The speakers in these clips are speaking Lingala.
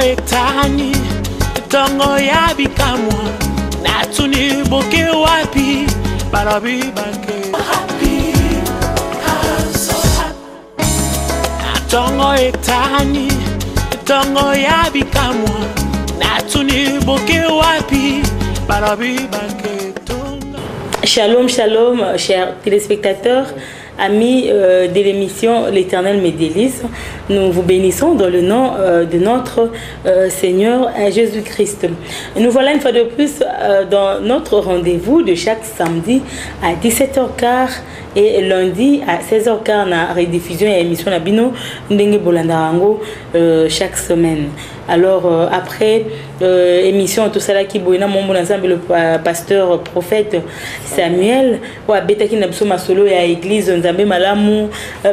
etani tongo ya bikamwa natuni boke wapi barabi banke happy so happy tongo etani tongo ya bikamwa natuni boke wapi barabi banke tongo. Shalom, shalom, chers téléspectateurs, amis de l'émission L'Éternel me délice. Nous vous bénissons dans le nom de notre Seigneur Jésus-Christ. Nous voilà une fois de plus dans notre rendez-vous de chaque samedi à 17h15 et lundi à 16h15 na rediffusion et émission Nabino Ndenge Bolandarango chaque semaine. Alors après émission tout ça là qui boina mon ensemble le pasteur prophète Samuel wa betaki na biso masolo ya église nzambe malamu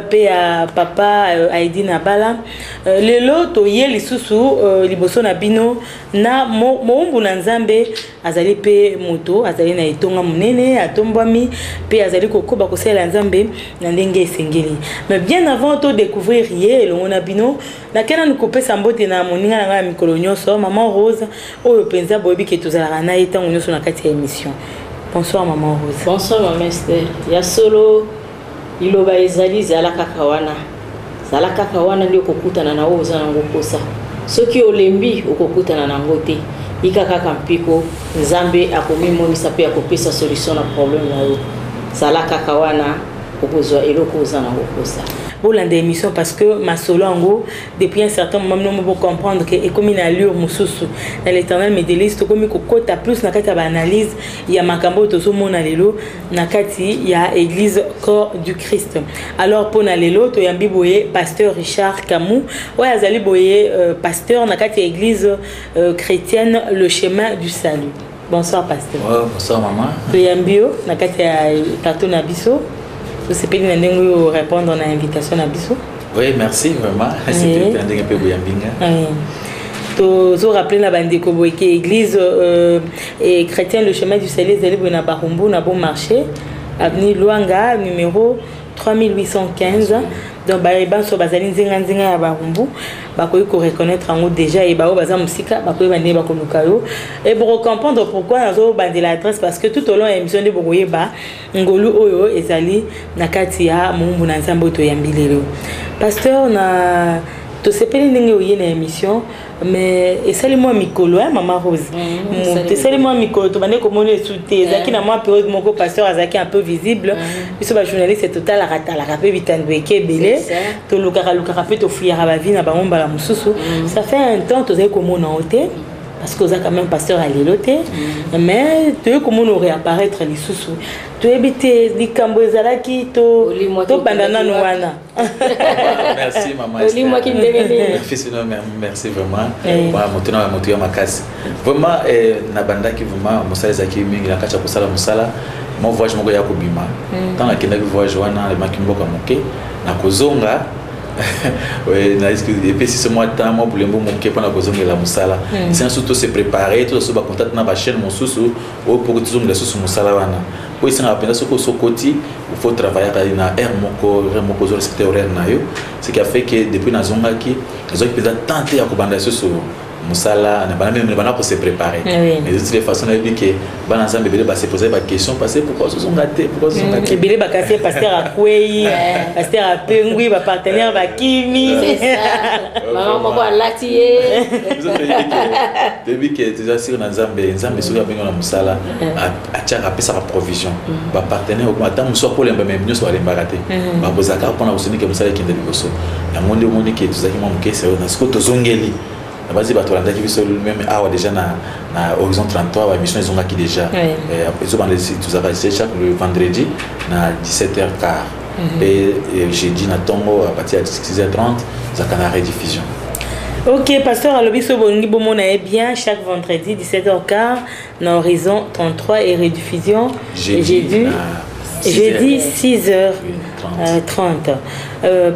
pe a papa Aidina Bala lelo to ye lisusu liboso na bino na mombu na nzambe azali pe moto azali na etonga munene atombwami pe azali kokoba kosela nzambe na ndenge esengeli. Mais bien avant de découvrir ye elongo na bino na kana nikopesa mbote na moninga na mikolo nyonso maman Rose oyo penza boyebi ke tozalaka na etango nyonso na kati ya émission. Bonsoir maman Rose. Bonsoir maman Esther. Ya solo iloba ezali zalaka kawana. Zalaka kawana ndio kokutana na oza na ngokosa. Soki olembi okokutana na ngote. Ikaka kampiko nzambe akomimonisa pe akopesa solution na problème na yo. Zalaka kawana okozwa eloko oza na ngokosa. Pour l'émission parce que ma solo en gros depuis un certain moment nous pouvons comprendre que et comme une allure mususu dans l'Éternel me délice comme il côté plus na kati ya analyse il y a makambo tozo mona lelo na kati il y a église corps du Christ. Alors pour na lelo to yambi boye pasteur Richard Kamou ouais azali boye pasteur na kati ya église chrétienne le chemin du salut. Bonsoir pasteur. Ouais, bonsoir maman. To yambio na kati ya carton na biso. Vous pouvez répondre à l'invitation à Bissou. Oui, merci vraiment. C'est un peu bien. Tu rappelles la bande de l'église et chrétien le chemin du salut de na Barumbu na bon marché avenue Luanga numéro 3815. Donc ba so bazali nzinga ya Barumbu bakoyi ko reconnaître en déjà et ba baza musika bakoyi bande ba konuka yo et pour comprendre pourquoi nazo bande l'adresse parce que tout au long de l'émission de bokoyi ba ngolu oyo ezali na kati ya mumbu na nzambo to yambilelo. Pasteur na to sepeli ndenge oye na émission mais et moi mikolo hein maman Rose c'est moi mikolo to bande komona souté zaki na moi période moko pasteur azaki un peu visible biso ba journaliste c'est total la rapé bitandweke belé to lukaka pe to fuyara ba vie na ba ngomba la mususu ça fait un temps to zaki komona oté parce que ça quand même pasteur à l'éloté mais tu comment on réapparaître les sous tu habiter les cambozalaki to bandana noana. Merci maman. Merci vraiment pour motuna motuya makasi vraiment na banda ki vraiment mosala zaki mingi na kacha kusala musala mon voyage moko ya kobima tant na kenda voyage wana le makimboka moke na kozonga. Oui, et puis si ce mois temps moi pour les mots mon pour la cause de la musala c'est surtout se préparer tout ça va contacter na ba chaîne mon sous ou pour que tout le sous musala wana oui c'est rapide ce que sokoti il faut travailler na air moko sur secteur horaire na yo ce qui a fait que depuis na zonga ki ils ont peut-être tenté à kobanda sur musala na bana même bana pour se préparer mais de toute façon on dit que bana ensemble bébé va se poser des questions parce pourquoi ils sont gâtés bébé va casser pasteur à Kwei pasteur à Pengui va partenaire va Kimi maman moko alatié depuis que tu as sur nzambe sur bien na musala a tchaka pesa provision va partenaire attends muso pour les même nous soit les baraté va bozaka pour na usini que musala qui ndeli boso ya monde monde que tu as qui manquer c'est na ce que to zongeli basi batolanda ki biso même awa déjà na horizon 33 ba mission ils ont qui déjà ils ont les tout ça chaque le vendredi na 17h15 et jeudi na tongo à partir de 6h30 ça kana rediffusion. OK pasteur alobiso bongi bomona bien chaque vendredi 17h15 na horizon 33 et rediffusion jeudi 6h30.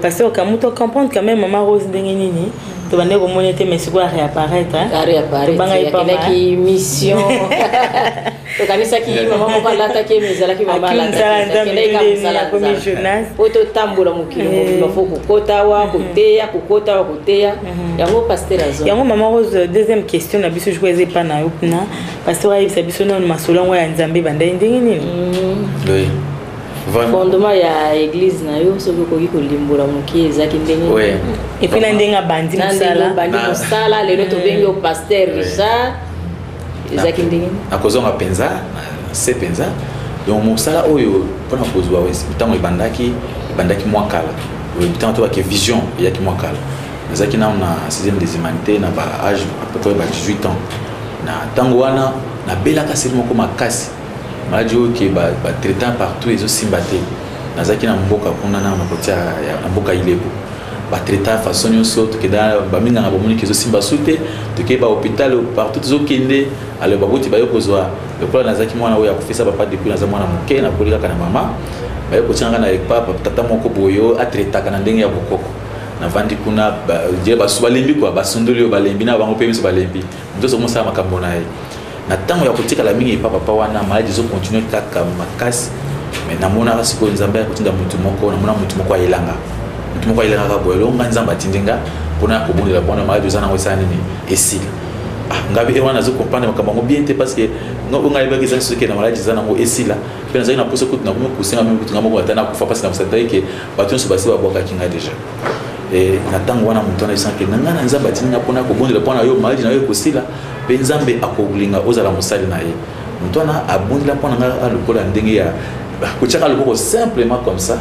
Pasteur Kamuto comprendre quand même maman Rose ndenge nini to bande ko monete mais c'est quoi réapparaître hein réapparaître il y a qui mission to kanisa ki mama ko lata ke mezala ki mama lata comme Jonas oto tambola mukilo mukilo fo kokota wa koteya yango pasteur azo yango mama Rose deuxième question na biso je crois pas na yopna pasteur ayebisa biso non masolongo ya nzambe banda ndenge nini oui fondement ya église na yo soki okoki kolimbola moki ezaki ndenge et puis na ndenge bandi mosala lelo tobengi o pasteur Richard ezaki ndenge nakozonga penza se penza donc mosala oyo mpona kozwa ntango ebandaki mwa kala ntango tobaki vision eyaki mwa kala nazalaki nano na 6e des humanités na baage à peu près 18 ans na ntango wana nabelaka seli moko makasi maladi oyo ke batraitant partout ezosimba te nazalaki na mboka kuna na kotia na mboka ilebo batraitant façon nyonso tokenda baminganga bomoni ke ezosimba su te tokei bahôpital partout tozokende alo baboti bayo kozwa lokola nazalaki mwana oyo akufisa papa depuis naza mwana moke nakoli kaka na mama bayo kotianga na epapa tata moko boyo atraitaka na ndenge ya bokoko navandi kuna basu balembi kwa basondoli oyo balembi na bango mpe miso balembi moto ozomosala makambo na ye na ntango ya kotikala mingi papa wana maladi ezokontinue kaka makasi me namonaka sikoyo nzambe akotinda motu moko namona motu moko ayelanga kaka boye longa nzambe atindinga mpona kobondela mpona maladi oza nango esala nini esila ngabi wana azokomprendre makambo yango bien te parce que ngai ebaki ezali soki na maladi eza nango esila mpe nazali na posa kutu nakomi kosenga mimi kutu nga moko ata nakufa mpasi na kosataki ke bato nyonso basi babwakaki nga deja na ntango wana moto wana esanke nanga na nzambe atindinga mpona kobondela mpona yo maladi na yo ekosila mpe nzambe akolinga ozala mosali na ye moto wana abondela mpona nga lokola ndenge ya kotiaka lokoko simplement comme ça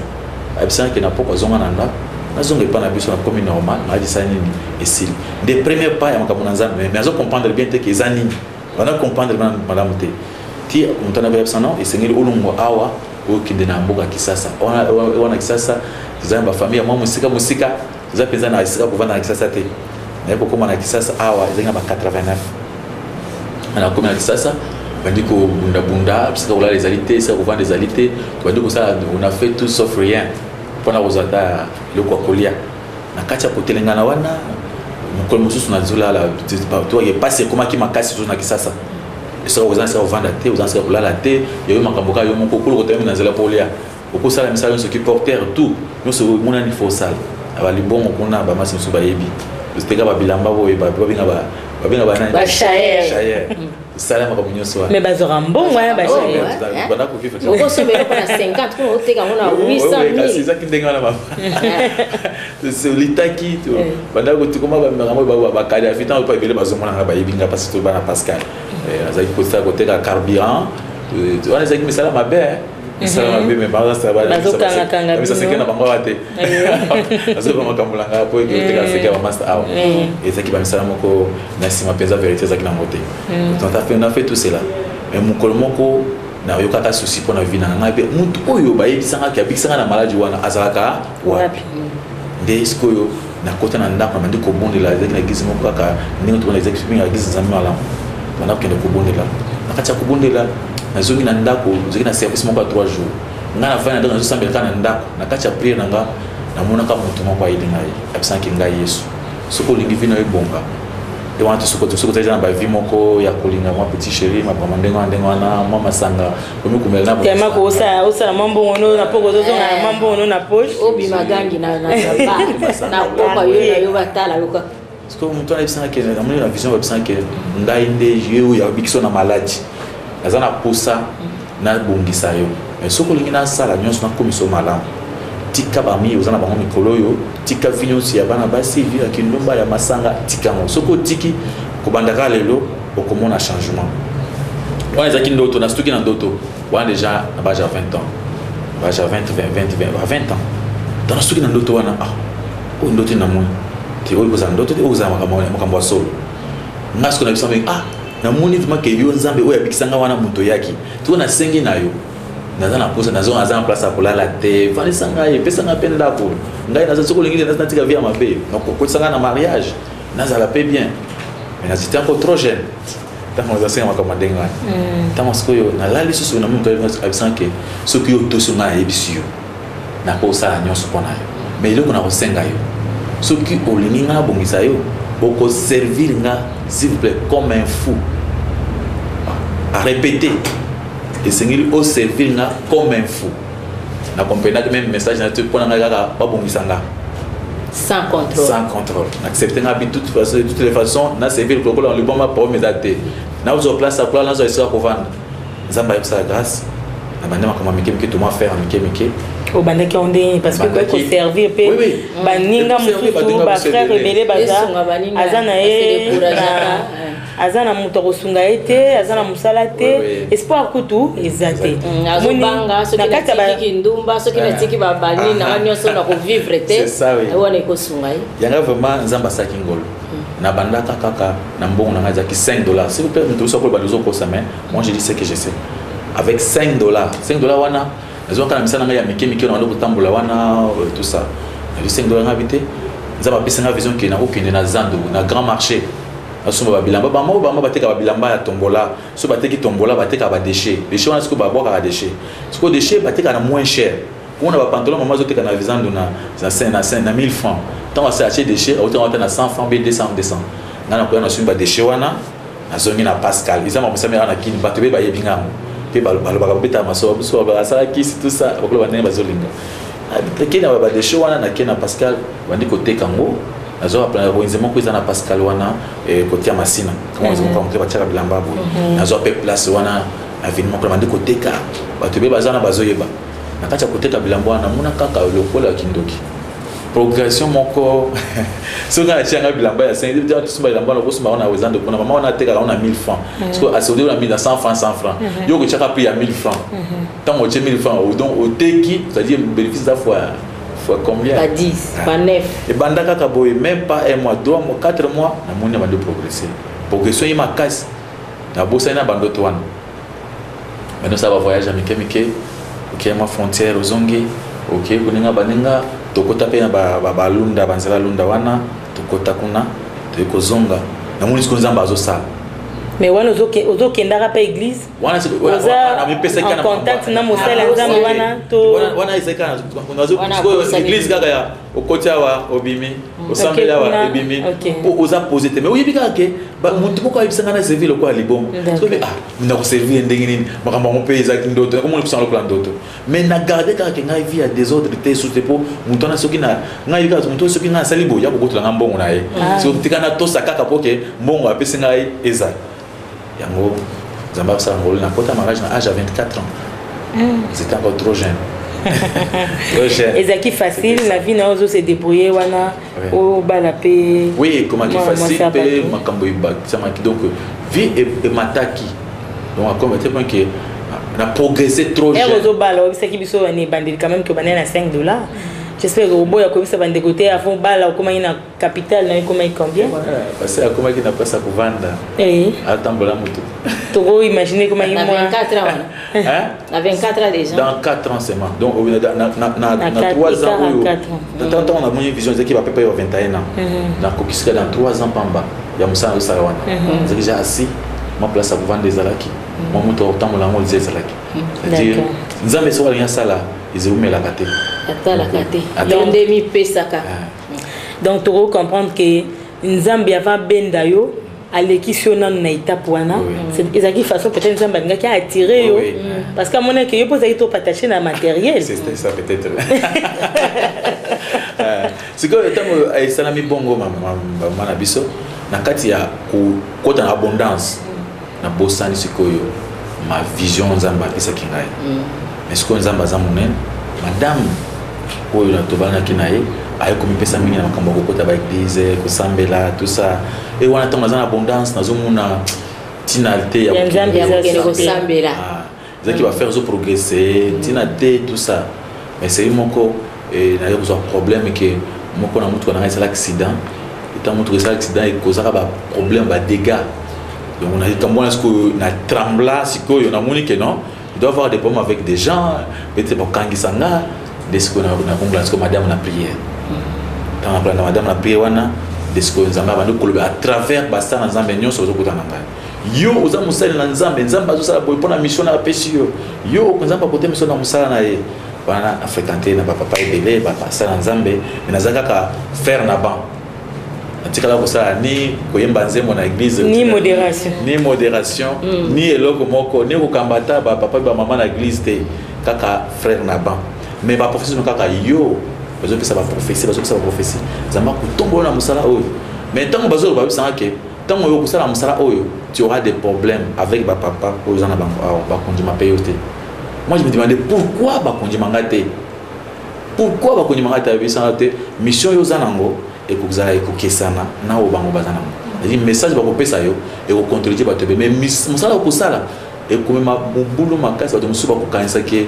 abisana ke na poko azonga na ndako nazonga epa na biso na komi normal maladi esali nini esili de premier pas ya makambo na nzambe mais azocomprendre bien te ke eza nini banda comprendre malamu te ti moto wana bayebisa non esengeli olongo awa okende na mboka kisasa wana kisasa eza na bafamille ya mwa mosika eza mpenza na esika kovanda na kisasa te naye kokóma na kisasa awa ezali na ba 89 anakomi na kisasa bandi kobundabunda bisika kolala ezali te esika kovanda ezali te tobandi kosala on a fait tout sauf rien mpona kozwa ata eloko ya kolia na kati ya kotelengana wana mokolo mosusu nazolala toye pasi ekomaki makasi zo na kisasa esika kozala esika kovanda te ozala esika kolala te yoyo makambo kaka yo moko okolo kotelemi na nzela mpo olia okosala misala nyonso ki porter tout nyonso monani fo osala balibongo kuna bamasi mosusu bayebi teka babilamba boye babenga banani bashayer sala makambo nyonso mais bazora mbongo ya bashayer banda koviva okosomela mpona 50 kuna oteka ngo na 800 ezaki ndenge wana mama litaki banda kotikoma bamakambo bakali afi ntango pa ebele bazomonanga bayebinga mpasi to bana pascal azalaki koteka carburant wana ezalaki misala mabe misala mabe me bazoseke na bango awa te azoba makambo langa po ekoteka seke ya bamaster awa ezalaki bamisala moko na nsima mpenza vérité ezalaki nango te on a fait tout cela mais mokolo moko nayokaka susi mpona vi nanga ngai mpe mutu oyo bayebisangaki abikisanga na maladi wana azalaka wapi nde sikoyo nakota na ndako na bandi kobondela ezalaki na eglize moko kaka ndenge tokona ezalaki mingi na eglize nzambe malamu banda kokende kobondela na kati ya kobondela nazongi na ndako nazongi na service moko ya 3 jours ngai na vai na ndako nazosambela kaka na ndako na kati ya priere na nga namonaka motu moko ayeli ngai abisangaki ngai yesu soki olingi vino ebonga wana tosoko eza na bavi moko ya kolinga mwa petit chéri makambo ndenge wana mwa masanga komi komela na tema kosala mwa mbongono na poko ozozonga na mwa mbongono na poche obima gangi na poka yo na yo batala yoka siko moto anayebisangaki namoni na vision babisangaki ngai nde ye oyo abikiso na maladi naza na posa nabongisa yo mais soki olingi nasala nyonso nakomiso malamu tika bami oza na bango mikolo oyo tika vi nyonso ya bana basi vi ya kindomba ya masanga tika ngo soki otiki kobandaka lelo okomona changement wana ezalaki ndoto nasituki na ndoto wana deja na baja 20 ans baja 20 ans donc nasituki na ndoto wana oyo ndoto namoni te oyo kozala ndoto te oyo kozala makambo ya solo nga siko na biso mbengi namoni vraimen ke yo nzambe oyo abikisanga wana moto yaki tiko nasengi na yo naza na posa naza na place ya kolala te vandisa ngai epesanga mpe ndako ngai naza soki olingi natika vi ya mabe okotisa na mariage nazala mpe bien mais nazite encore trop jeune ntango nazasenga makambo ndenge wana ntango sikoyo nalali susu na moto abisanga ke soki yo tosi ngai nayebisi yo nakosala nyonso mpo na yo mais eloko nakosenga yo soki olingi ngai nabongisa yo okoservir nga s'il vous plaît comme un fou à répéter et sengeli au servir comme un fou na comprendre que même message na tu pona ngaka ba bongisanga sans contrôle. Sans contrôle. Accepter de toutes les façons, na servir le protocole, on lui bombe pour mes dates. Na vous place à plat, na vous essayer pour vendre. Zamba yop sa grâce. Na bande ma comment mike tout moi faire mike. Au bande qui on dit parce que quoi qu'on servir pe baninga mutu ba frère rebelle baza azana e azana mutu kosunga ete azana musala te espoir kutu ezate azobanga soki na tiki ndumba soki na tiki ba bani na nyonso na ko vivre te wana ko sunga yanga vraiment nzamba saki ngolo na bandaka kaka na mbongo na ngazaki $5 s'il vous plaît mutu soko ba lozo ko semaine moi je dis ce que je sais avec $5 wana ils ont quand même ça na ya mike on a le tambola wana tout ça le $5 habité nzamba pesa na vision qui na okende na zando na grand marché asuma ba bilamba ba mo bateka ba bilamba ya tombola so bateki tombola bateka ba déchets wana siko ba boka ba déchets siko déchets bateka na moins cher on a ba pantalon maman zoteka na vizando na 1000 francs tant on s'est acheté déchets autant on a 100 francs b 200 na ko na suma ba déchets wana azongi na Pascal ils ont pensé na kini batebe ba yebinga pe ba beta maso so ba sala kisi tout ça ba ko ba nene bazolinga abiteki na ba déchets wana na kena Pascal bandi ko tekango nazo apela boinzemo ko izana Pascal wana côté ya Masina comment ils ont compris ba tchaka bilamba bo nazo pe place wana avenue ko bandi ko teka batebe bazana bazoyeba nakati ya koteka bilamba wana muna kaka lokola kindoki progression moko so na changa bilamba ya 5 déjà tout bilamba na kosuma wana wezando kuna mama wana teka wana 1000 francs parce que asodi na 100 francs yo ko chaka prix ya 1000 francs tant o 1000 francs donc au teki c'est-à-dire bénéfice da fois combien pas 10 pas 9 et banda kaka boy même pas un mois 2 mois 4 mois na moni ba de progresser progression yi makasi na bossa na bando to wana maintenant ça va voyage amike OK ma frontière ozongi OK kuninga baninga tokota pe na ba lunda banzela lunda wana tokota kuna tokozonga na moni sikonza bazo sala mais wana ozokendaka pa église wana na mipesa kana contact na mosala nzambe wana iseka na église kaka ya okotya wa obimi osambela wa obimi oza poser te mais oyebika ke mutu moko ayibisanga na servir lokwa libom so be mina ko servir ndenge nini makambo mo pe ezaki ndoto ko mo kusanga lokwa ndoto mais na garder kaka ke ngai via des ordres te sous te po mutu na soki na ngai bika mutu soki na salibo ya kokotula nga mbongo na ye so tikana to sakaka poke mbongo apesi ngai eza yango Zamba Sangol na kota mariage à âge à 24 ans. C'était encore trop jeune. Et ça qui facile la vie na ozo se débrouiller wana au balapé. Oui, comment qui facile pe makambo ibak donc vie et mataki. Donc comme était point que na progressé trop jeune. Et ozo bala c'est qui biso ane bandit quand même que bané na $5. J'espère que au bout ya komisa bande côté à fond bala comment ina capital na comment combien parce que comment qui n'a pas ça pour vendre atambola mutu to imaginer comment il moi 24 ans hein à 24 ans déjà dans 4 ans seulement donc na 3 ans tant on a une vision qui va peut-être 21 ans donc kokisika dans 3 ans pamba ya musana usala wana c'est déjà assis ma place à pour vendre des alaki mon mutu otambola ngo des alaki c'est-à-dire nzambe so alanya sala izeume la kate atala kate yondemi pesaka donc tu comprendre que nzambe ava benda yo aleki sona na étape wana c'est ezaki façon peut-être nzambe ngaki attirer yo parce que mon que yo pose to partager na matériel c'est ça peut-être c'est que tant ay salami bongo mama biso na kati ya kota na abondance na bosani sikoyo ma vision nzambe apesa kingai mais ce qu'on zamba zamunen madame oyo na tobana kinaye ayo komipesa mingi na makambo kokota ba église ko sambela tout ça et wana tant na abondance na zomuna tinalité ya ko sambela zaki va faire zo progresser tinalité tout ça mais c'est moko et na yo problème que moko na mutu na ngisa l'accident et tant mutu ça accident et causera ba problème ba dégâts donc on a dit comment est-ce que na trembla siko yo na moni que non il doit avoir des problèmes avec des gens peut-être pour kangisanga des ce qu'on a compris que madame la prière tant on a madame la prière wana des ce que nzamba ba ndokolo à travers basta na nzambe nyonso zo kutana ngai yo oza musala na nzambe nzamba zo sala pour na mission na pesi yo nzamba côté mission na musala na ye bana a fréquenter na papa ebele ba pasa na nzambe mais nazaka ka faire na ban atikala kosala ni koyemba nzembo na église ni modération ni eloko moko ni kokambata ba papa ba mama na église te kaka frère na ban mais ba professeur kaka yo bazo pesa ba prophétie zamba kutombola na musala oyo mais tant bazo ba bisanga ke tant yo kusala musala oyo tu auras des problèmes avec ba papa oyo zana ba kondima payote. Moi je me demandais pourquoi ba kondima ngate bisanga te mission yo zanango et kuzala ekokesana na obango bazana dit message ba kopesa yo et ko contrôler ba tebe mais musala kusala et comme ma boulot makasi ba musuba ko kanisa ke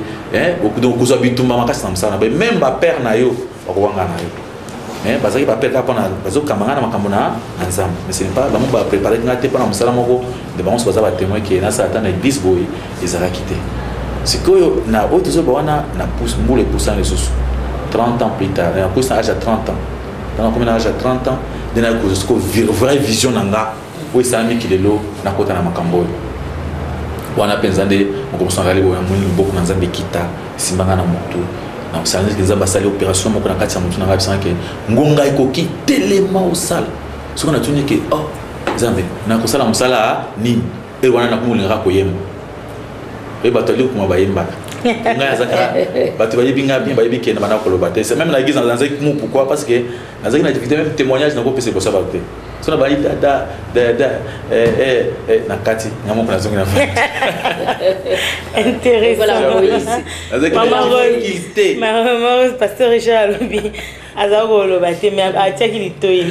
donc ko bitumba makasi na musala même ba père na yo ba ko wanga na yo bazaki ba père kapona bazo kamanga na makambo na nzambe mais c'est pas ba mo ba préparer ngate pa na musala moko de bango baza ba témoin ke na sa tana église boy ezala quitté c'est que na autre zo ba wana na pousse mbule poussant les sous 30 ans plus tard na pousse à âge de 30 ans dans combien d'âge à 30 ans de na ko vraie vision nanga oui ça ami kilelo na kota na makambo wana penzande moko mosanga lebo na moni beaucoup na nzambe kita simbanga na moto na osala nzambe basali opération moko na kati ya moto na ngabisa ke ngonga ekoki telema osala soko na tuni ke oh nzambe na kosala musala ni e wana na kumulinga koyema e batali kuma bayemba nga zaka batu bayebi nga bien bayebi ke na bana koloba te c'est même na église dans un mot pourquoi parce que na zaki na difficulté même témoignage na ko pese bosa ba te sona ba ita da na kati ngamo kuna zongi na fa intéressant maman pasteur Richard Alobi azako lo bate mais atiaki litoyi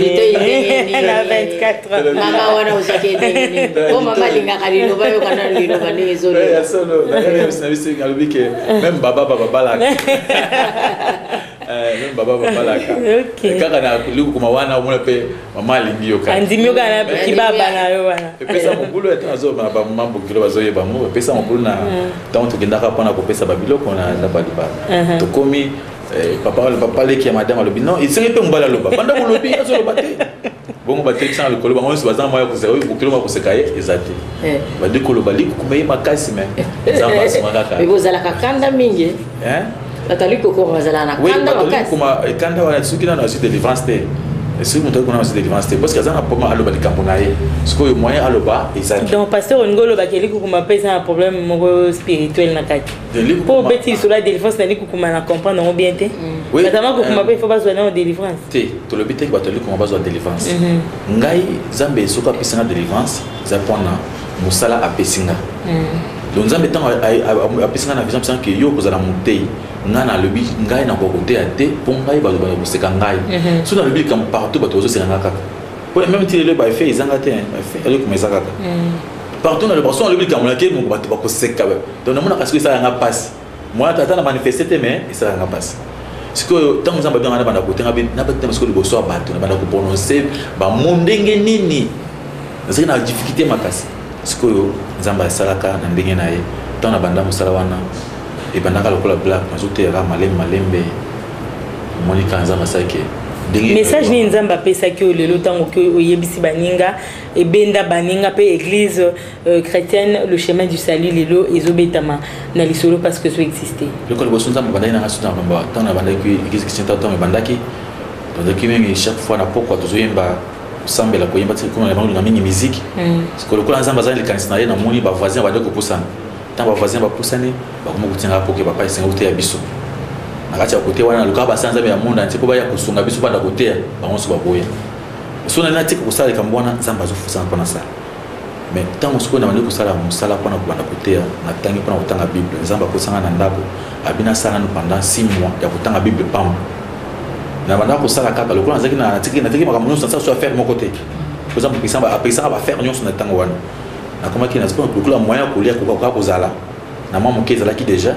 na 24 mama wana usake nini ko mama linga kali lo bayo kana lilo bani ezolo ya solo na bisi Alobi ke même baba la même baba balaka kaka na liku kuma wana umuna pe mama lingi yo ka andimyo kana kibaba na yo wana pesa mobulu etazo ba mambo kilo bazoyeba mo pesa mobulu na tant tokenda ka pona ko pesa babiloko na za baliba to komi papa leki ya madame alobi non il serait pe mbala loba banda ko lobi azo loba te bongo ba tekisa le kolo bango bazan moya ko zero ko kilo ma ko sekaye ezate ba de kolo bali ko meyi makasi me zamba smaka ka bibo zala kakanda mingi bataliko ko ngazala na kanda makasi kuma kanda wana sukina na suite de délivrance te est-ce que nous avons des délivrance parce que ça n'a pas aloba likambonaye ce que moyen aloba ezali donc pasteur ngolo bakeli ko kuma pesa un problème mo spirituel na kati pour beti sur la délivrance na liku kuma na comprendre on bien te notamment ko kuma pe faut pas besoin de délivrance te to le bité ko batoli kuma besoin de délivrance ngai zambe soka pesa na délivrance za pona musala apesinga donc nzambe tant apesinga na vision que yo kozala mutei ngana lobi ngai na kokote ate po ngai ba ko seka ngai so na lobi comme partout ba tozo seka ngaka pour même ti le ba fait izanga te fait ele kuma izanga partout na le person lobi comme la ke mo ba ko seka donc na mona kasi ça nga passe moi tata na manifester te mais ça nga passe c'est que tant nzambe bien na banda ko tenga na ba parce que le bosso abato na banda ko prononcer ba mondenge nini c'est na difficulté makasi c'est que nzamba salaka na ndenge na ye tant na banda musala wana et pendant que le black mazote ra malembe monika nzamba sake message ni nzamba pesa ki lelo tango ke oyebisi baninga et benda baninga pe église chrétienne le chemin du salut lelo ezobetama na lisolo parce que ça existait le col boson nzamba bandai na suna bamba tana bandai ki église chrétienne tata bandaki donc même chaque fois na pourquoi tozoyemba sambela koyemba comme na bango na mini musique parce que le col nzamba za le kanisa na moni ba voisin ba de kopusana tant ba voisin ba pusane ba komo kutinga poke papa isenga uté ya biso nakati ya kote wana luka ba sanza ya monde ntiko ba ya kusunga biso banda kote ya bango so ba boya so na tika kusala kambwana nzamba zo fusa mpona ça mais tant osiko na mani kusala musala mpona banda kote ya na tangi mpona kutanga bible nzamba ko sanga na ndako abina sala no pendant 6 mois ya kutanga bible pam na banda ko sala kaka lokona zaki na tiki makambo so ça faire mon côté par exemple pisa ba faire nyonso na tango wana na koma ki na sport pour la moyen ko lia ko ka kozala na mama ke zala ki déjà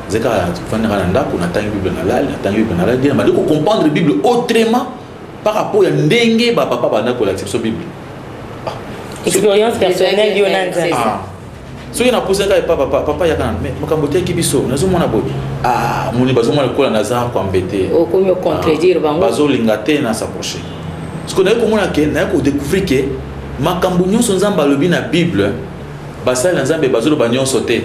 zeka fana na ndako na tangi bible na lali na tangi bible na lali na ko comprendre bible autrement par rapport à ndenge ba papa ba na ko la exception bible expérience personnelle yonanza so yana poser ka papa ya kana mais makambo te ki biso nazo mona boy moni bazo mona ko na za ko mbete o ko me contredire bango bazo lingate na s'approcher ce qu'on a ko mona ke na ko découvrir que makambo nyonso nzamba lobi na bible basala nzambe bazolo ba nyonso te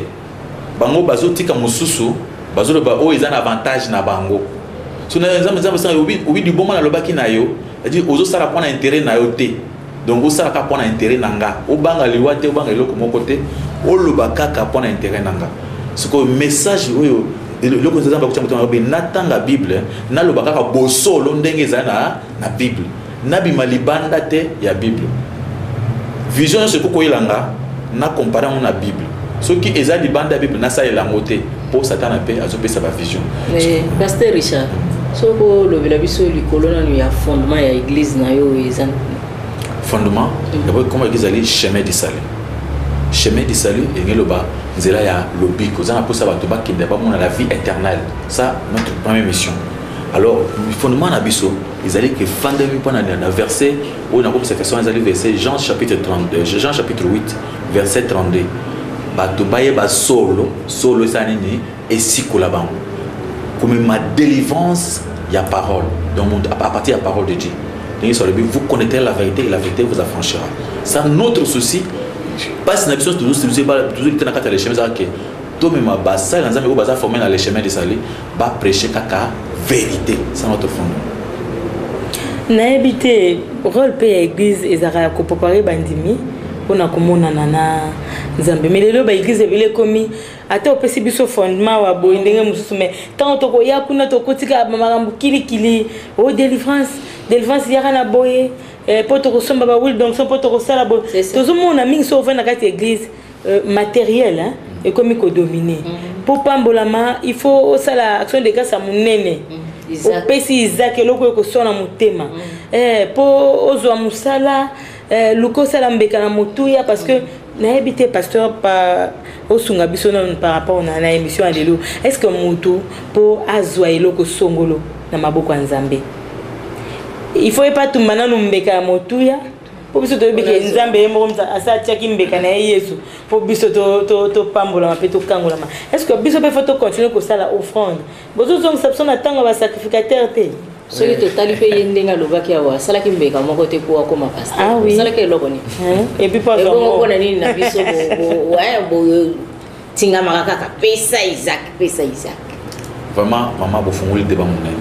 bango bazotika mususu bazolo ba o ezana avantage na bango so na nzambe sa obi du bon na lobaki na yo c'est-à-dire aux ça prendre intérêt na yoté donc ça ka prendre intérêt nanga au banga liwate au banga eloko mon côté au lobaka ka prendre intérêt nanga ce que message oyo le conseil ba kuchama ba natanga bible na lobaka ka bosolo ndenge za na bible nabi malibanda te ya bible vision ce ko ilanga na comparer na bible ce qui est li banda bible na ça elango te pour satan pe azopesa ba vision mais pasteur Richard soko le vela biso likolo na ya fondement ya église na yo ezan fondement d'abord comment église ali chemin du salut et ngeloba nzela ya lobiko za na posa ba to ba kende ba mona la vie éternelle ça notre première mission alors le fondement na biso ils allaient que fondement pendant un verset où on a comme cette façon ils allaient verset Jean chapitre 32 Jean chapitre 8 verset 32 ba to ba ye ba solo ça nini et sikola ba comme ma délivrance il y a parole donc à partir de la parole de Dieu vous connaîtrez la vérité et la vérité vous affranchira ça notre souci passe na biso toujours na kata les chemins que to même ba ça dans un ba formé dans les chemins de salut ba prêcher kaka vérité c'est notre fondement na habité rôle pe église ezara ko préparer bandimi pona komona na nzambe mais lelo ba église vile komi ata opesi biso fondement wa boye ndenge mususu mais tant to ko ya kuna to kotika makambo kili o délivrance yaka na boye po to kosomba ba will donc so po to kosala bo tozo mona mingi so vena kati église matériel hein et comme ko dominer pour pambolama il faut sala action de grâce à munene opesi Isaac eloko ko sona mutema po ozwa musala luko sala mbeka na mutuya parce que na habité pasteur pa osunga biso par rapport na émission alelo est-ce que mutu po azwa eloko songolo na maboko ya Nzambe il faut pas tout maintenant mbeka motuya pour biso to beke Nzambe mo asa tiaki mbeka na Yesu pour biso to pambola ma peto kangola ma est-ce que biso pe faut continuer ko sala offrande bozo zo exception na tanga ba sacrificateur te so que totali pe yendenga lobaki awa sala ki mbeka moko te ko akoma pasteur sala ke lokoni et puis pas vraiment na nini na biso bo tinga makaka pesa Isaac vraiment maman bofunguli débat monene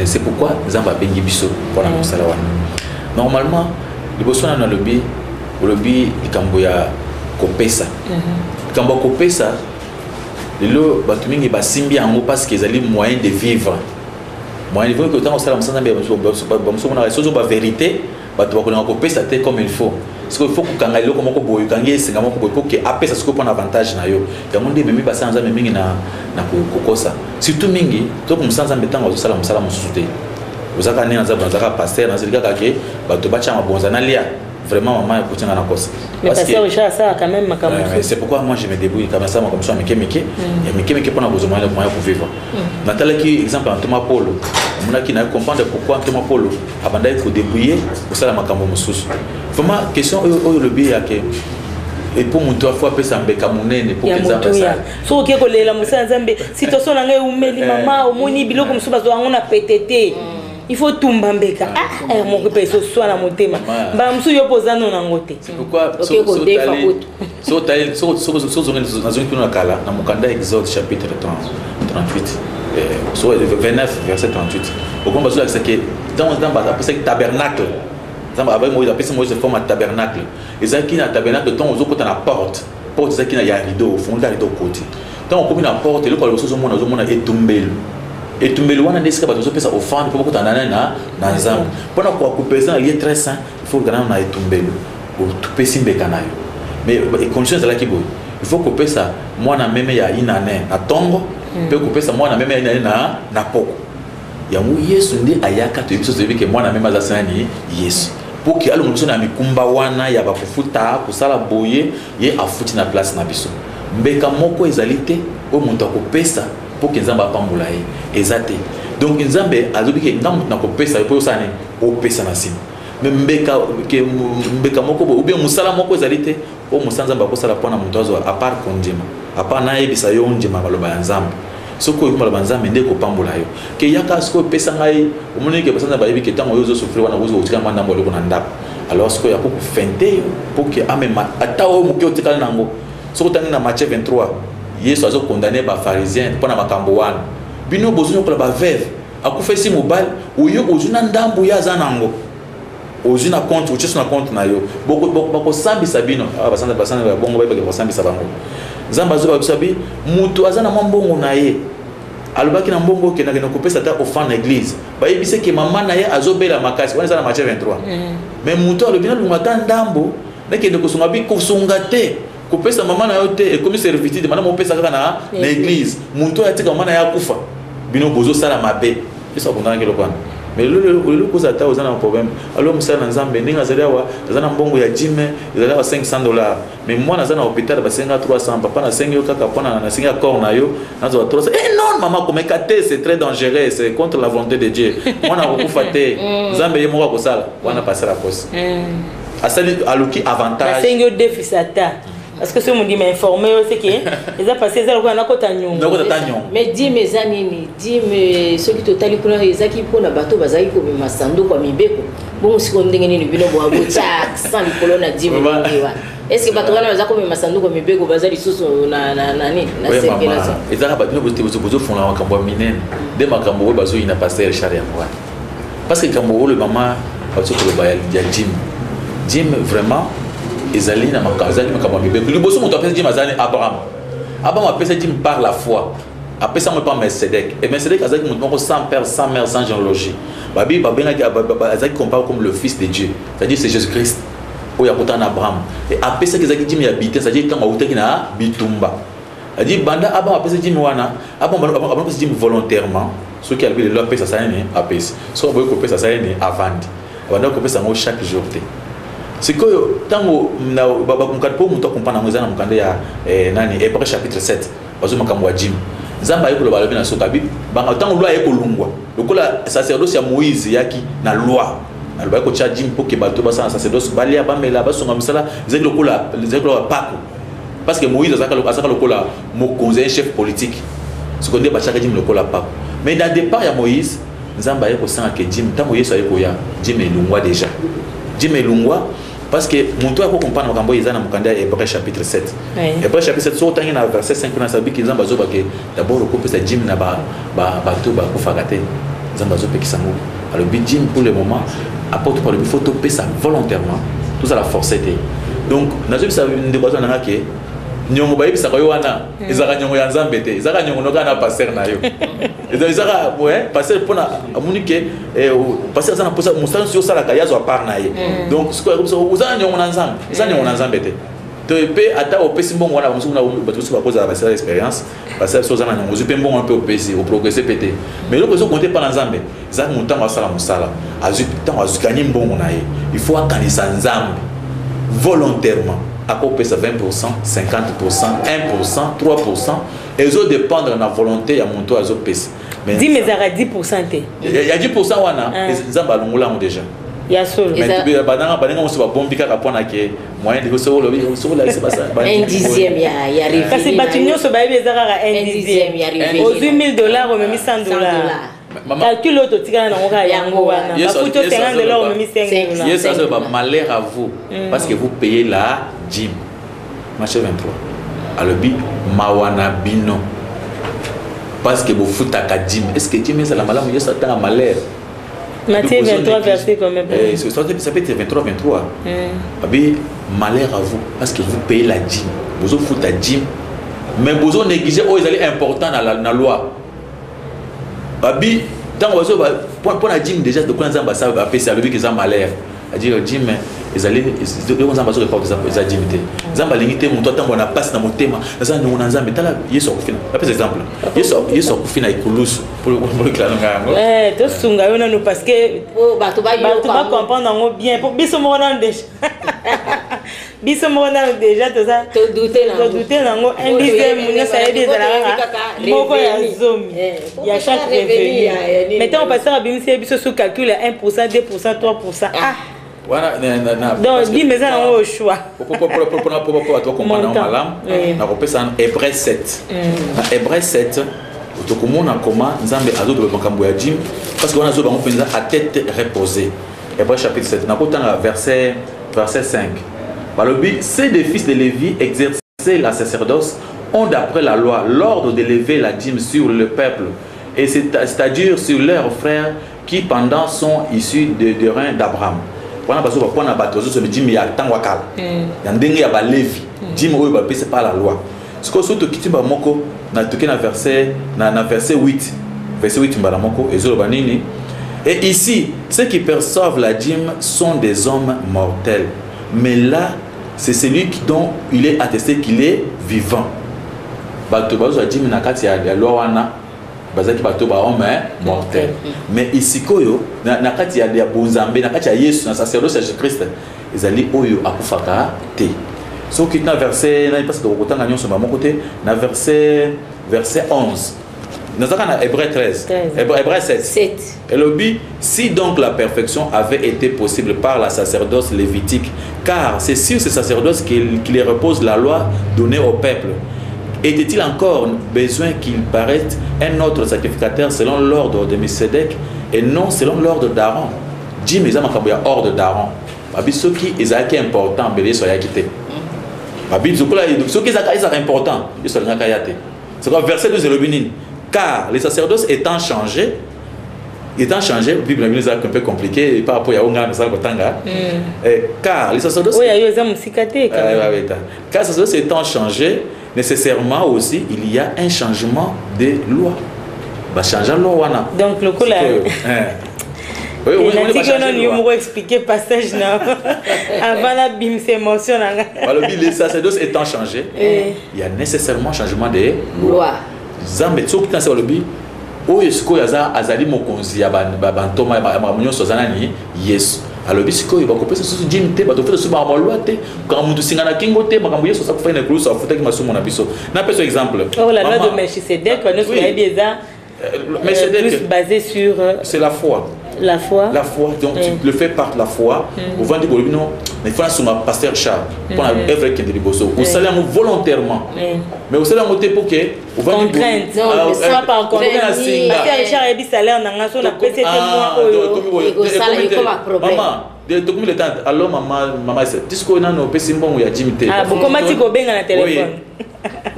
c'est pourquoi Nzamba bengi biso pour la mosala wana normalement liboso na lobby likambo ya kopesa likambo kopesa lelo batu mingi basimbi yango parce qu'ils ont moyen de vivre que tant osala mosala bamuso mona resozo ba vérité batu bakona kopesa te comme il faut parce qu'il faut que kanga loko moko boyo kangi singa moko boyo que apesa ce qu'on prend avantage na yo ya monde memi basa nzambe mingi na kokosa surtout mingi to ko musanza mbetanga osala musala mususu te ozaka nena nzambe nzaka pasteur nazilika kake batu bacha mabonza na lia vraiment maman écoutinga na kosa mais pasteur Richard ça quand même makambo c'est pourquoi moi je me débrouille comme ça comme ça meke pour na besoin moyen pour vivre natala ki exemple en Thomas Paulo on a qui na comprendre pourquoi Thomas Paulo abanda il faut débrouiller pour ça la makambo mususu vraiment question le bi ya ke et pour mon toi fois pesa mbeka munene pour que Nzambe ça so ke ko lela musa Nzambe situation na ngai umeli mama omoni biloko musu bazo ngona pétété il faut tumba mbeka mon que peso soit na motema ba musu yo pozano na ngote c'est pourquoi so na zone kuna kala na mukanda Exode chapitre 38 so 29 verset 38 au combat sur c'est que dans le tabernacle avec Moïse appelle Moïse forme un tabernacle et ça qui na tabernacle temps aux autres na porte ça qui na ya rideau au fond de rideau côté tant on coupe na porte et le quoi chose au monde et tumbelu wana ndesika bato pesa offrande pour kutana na nzambe pona kwa kupesa na lieu très saint il faut gana na etumbelu ou tupesi mbeka nayo mais condition là qui boy il faut que pesa mwana meme ya inane na tongo pe kupesa mwana meme ya inane na poko ya mu Yesu ndi ayaka to biso zebi ke mwana meme za sani Yesu pour que alo muso na mikumba wana ya bakufuta kusala boye ye afuti na place na biso mbeka moko ezalite o muntu akopesa pour que Nzamba pambola ezate donc Nzambe azobi ke ngamu na kopesa po sane o pesa na sima mais mbeka moko ou bien musala moko ezalite o musanza ba kosala pona muntu azo a part kondima a part na yebisa yo ndima maloba ya Nzambe soko yo maloba Nzambe ndeko pambola yo ke yaka soko pesa ngai omoni ke basanza ba yebi ke tango yo zo souffrir wana uzo utika manda mbolo ko na ndap alors soko ya ko fente pour que amema ata o muke otikala nango soko tani na Matthieu 23 Yesu azo condamné ba pharisien pour na makambo wana bino bozuno ko ba veuve akufa esi mobile oyo ozuna ndambo ya zanango ozuna compte ocheso na compte na yo boko sambisa bino basanda bongo bayeba ko sambisa bango nzamba zo babisabi mutu azana mbongo na ye alobaki na mbongo ke na kopesa ta offrande na église bayebise ke mama na ye azobela makasi wana za na Matthieu 23 mais mutu alobina lumata ndambo nekende kosunga bi kosunga te kopesa mama na yo te e comme servitude mana mo pesa kaka na église mutu atika mama na ya kufa bino bozo sala mabe eso kondana ke lokwana mais le koza ta ozana problème alors musala nzambe ndinga zaliwa azana mbongo ya jime zaliwa $500 mais moi nazana hôpital ba senga 300 papa na senga yo kaka pona na senga corps na yo nazo 300 non maman comme kate c'est très dangereux c'est contre la volonté de Dieu moi na okufa te nzambe ye moko ko sala wana passer la cause asali aluki avantage senga yo defisata parce que ce monde m'a informé aussi que ils ont passé ça on a cotanyon mais dis mes anini dis mes ceux qui totali kuna ezaki pona bato bazaki ko masando kwa mibeko bon siko ndenge ni bino bo abucha sans likolo na dis mo est-ce que bato wana bazako masando kwa mibeko bazali susu na nani na circulation ezaka bato bozo fona makambo minene de makambo bazo ina passer charia moi parce que kambo le mama bazo ko ba ya Jim vraiment ezali na makazali makambo mibeko liboso moto apesa Jim azali Abraham apesa Jim par la foi apesa mo pas Melchizedek et Melchizedek azali moto moko sans père sans mère sans généalogie babi babengaki azali comparé comme le fils de Dieu c'est-à-dire c'est Jésus-Christ oya kotana Abraham et apesa kezaki Jim ya bité c'est-à-dire quand awutaki na bitumba adi banda aba apesa Jim wana apesa Jim volontairement ceux qui albi le apesa ça ni apesa so boy ko pesa ça ni avandi banda ko pesa ngo chaque jour te c'est que tango na bakumkadpo muto kompana mweza na mukande ya nani Hébreux chapitre 7 bazo makambo wa Jim nzamba yeko balobi na sokabi banga tango loi yeko lungwa lokola sacerdoce ya Moïse yaki na loi alba ko cha Jim poke bato basa sacerdoce balia bamela basonga misala zeki lokola pako parce que Moïse azaka lokola mokonzi chef politique ce qu'on dit ba chaka Jim lokola pako mais dans départ ya Moïse nzamba yeko sanga ke Jim tango Yesu ayeko ya Jim elungwa déjà Jim elungwa parce que mon toit pour comprendre makambo izana mukanda Hébreux chapitre 7 Hébreux chapitre 7 so tangi na verset 5 na sabi ki nzamba zo bake d'abord ko pesa Jim na ba to ba ko fagate nzamba zo pe kisango alors bi Jim pour le moment apporte par le photo pesa volontairement tout ça la forcer donc nazo bisa ndeko zo na ke nyongo ba yebisa ko wana ezaka nyongo ya nzambe te ezaka nyongo no kana passer na yo ezaka ouais passer pona amunike passer sana posa musana sio sala ka yazo apart na ye donc ce que so uzana nyongo na nzambe ezana nyongo na nzambe te to pe ata opesi mbongo wana musu na bato so bakoza ba sala expérience passer so zana nyongo zupe mbongo un peu opesi au progresser pété mais loko so compter pas na nzambe ezaka mutango asala musala azu tango azukani mbongo na ye il faut akanisa nzambe volontairement à quoi ça 20%, 50%, 1%, 3%, et ils ont dépendre de la volonté à mon toit à pèse. Mais 10 mais à 10%. Il y a 10% wana, ils ont balongula déjà. Il y a solo. Mais tu peux banana on se va bomber car après on a que moyen de recevoir le là c'est pas ça. Un dixième il y a arrivé. Parce que batunyo se baïbe ezara un dixième il y arrivé. Aux $8,000 ou même $100. Calcule l'autre tigana na ngoka yango wana. Bakuto $50 ou même $5. Yes, ça c'est malheur à vous parce que vous payez la Jim. Matthieu 23. Alors bi mawana bino. Parce que vous foutez à Jim. Est-ce que Jim c'est la malheur ou ça t'a malheur? Matthieu 23 verset combien? Ça peut être 23 23. Abi malheur à vous parce que vous payez la Jim. Vous foutez à Jim. Mais vous négligez oh ils allaient important dans la loi. Abi dans oiseau pour la Jim déjà de quoi nzamba ça va passer le but que ça malheur a dire Jim ils allaient de nzamba so report ça Jim té nzamba lingité mon temps on a passe dans mon thème ça nous nzamba tala yeso kufina par exemple yeso kufina ikulus pour le clan ngango to sunga yona nous parce que bato ba comprendre bien pour biso mona déjà biso mona déjà tout ça to douter nango un dixième mona ça aide la moko ya zomi ya chaque revenu maintenant on passe à bimisi biso sous calcul 1%, 2%, 3%. Ah voilà donc dis mais ça au choix pour toi comprendre malam na kopesa Hébreux 7 na Hébreux 7 to komona comment nzambe azoto makambo ya Jim parce que on a zo bango penza à tête reposée Hébreux chapitre 7 na kotanga verset 5 balobi ces deux fils de Lévi exerçaient la sacerdoce ont d'après la loi l'ordre d'élever la dîme sur le peuple et c'est-à-dire sur leurs frères qui pendant sont issus de reins d'Abraham. Pendant parce que on a battu sur le dîme, il y a tant wakal. Il y a un dingue, il y a ba Lévi. Dîme où il c'est pas la loi. Ce que surtout qui tu vas moko na toqué na verset 8, verset 8 mbala moko et zolobanini. Et ici, ceux qui perçoivent la dîme sont des hommes mortels. Mais là, c'est celui dont il est attesté qu'il est vivant. Bato bazo dîme na kati ya loi wana bazaki bato ba homme mortel. Mais ici koyo na kati ya bonzambe na kati ya Yesu na sacerdoce de Jésus-Christ, ezali oyo akufaka te. Ce qui est dans verset, parce que vous avez sur mon côté, dans verset 11. Nous avons Hébreu 13. Hébreu 7. Et le but, si donc la perfection avait été possible par la sacerdoce lévitique, car c'est sur ce sacerdoce qu'il repose la loi donnée au peuple, était-il encore besoin qu'il paraisse un autre sacrificateur selon l'ordre de Melchisedec et non selon l'ordre d'Aaron? Dis, mais il y a ordre d'Aaron. Ce qui est important, ce qui est important, c'est quoi verset 12 de car les sacerdoces étant changés, la Bible est un peu compliqué par rapport à car les sacerdoces car les sacerdoces étant changés, nécessairement aussi il y a un changement de loi. Donc le coup là. Oui, on expliquer passage avant la bim s'émotion. Les sacerdoces étant changés, il y a nécessairement changement de loi. Zambe tsoki tanse olobi oyo sikoyo azali mokonzi ya bantoma ya mamunyo sozana ni Yesu. Alobi sikoyo bakopesa susu dîme te bato fete su ba loi te quand mutu singana kingo te makambo Yesu sa kufanya kulu sa futa ki masumo na biso. Na peso exemple. Oh la loi de Melchisedec on est bien plus basé sur c'est la foi. La foi. La foi, donc tu le fais par la foi. Au vent du non, mais il faut sur ma pasteur Charles. Pour la œuvre qui est de Bosso. Au salaire volontairement. Mais au salaire moté pour que. Au vent du contrainte. Non, mais ça pas contrainte. Parce que Richard a dit salaire dans la zone à péter moi. Au salaire comme un problème. De tout le temps. Alors maman c'est disco non au pessimum où il y a Jimmy. Ah, vous comment tu go bien dans le téléphone?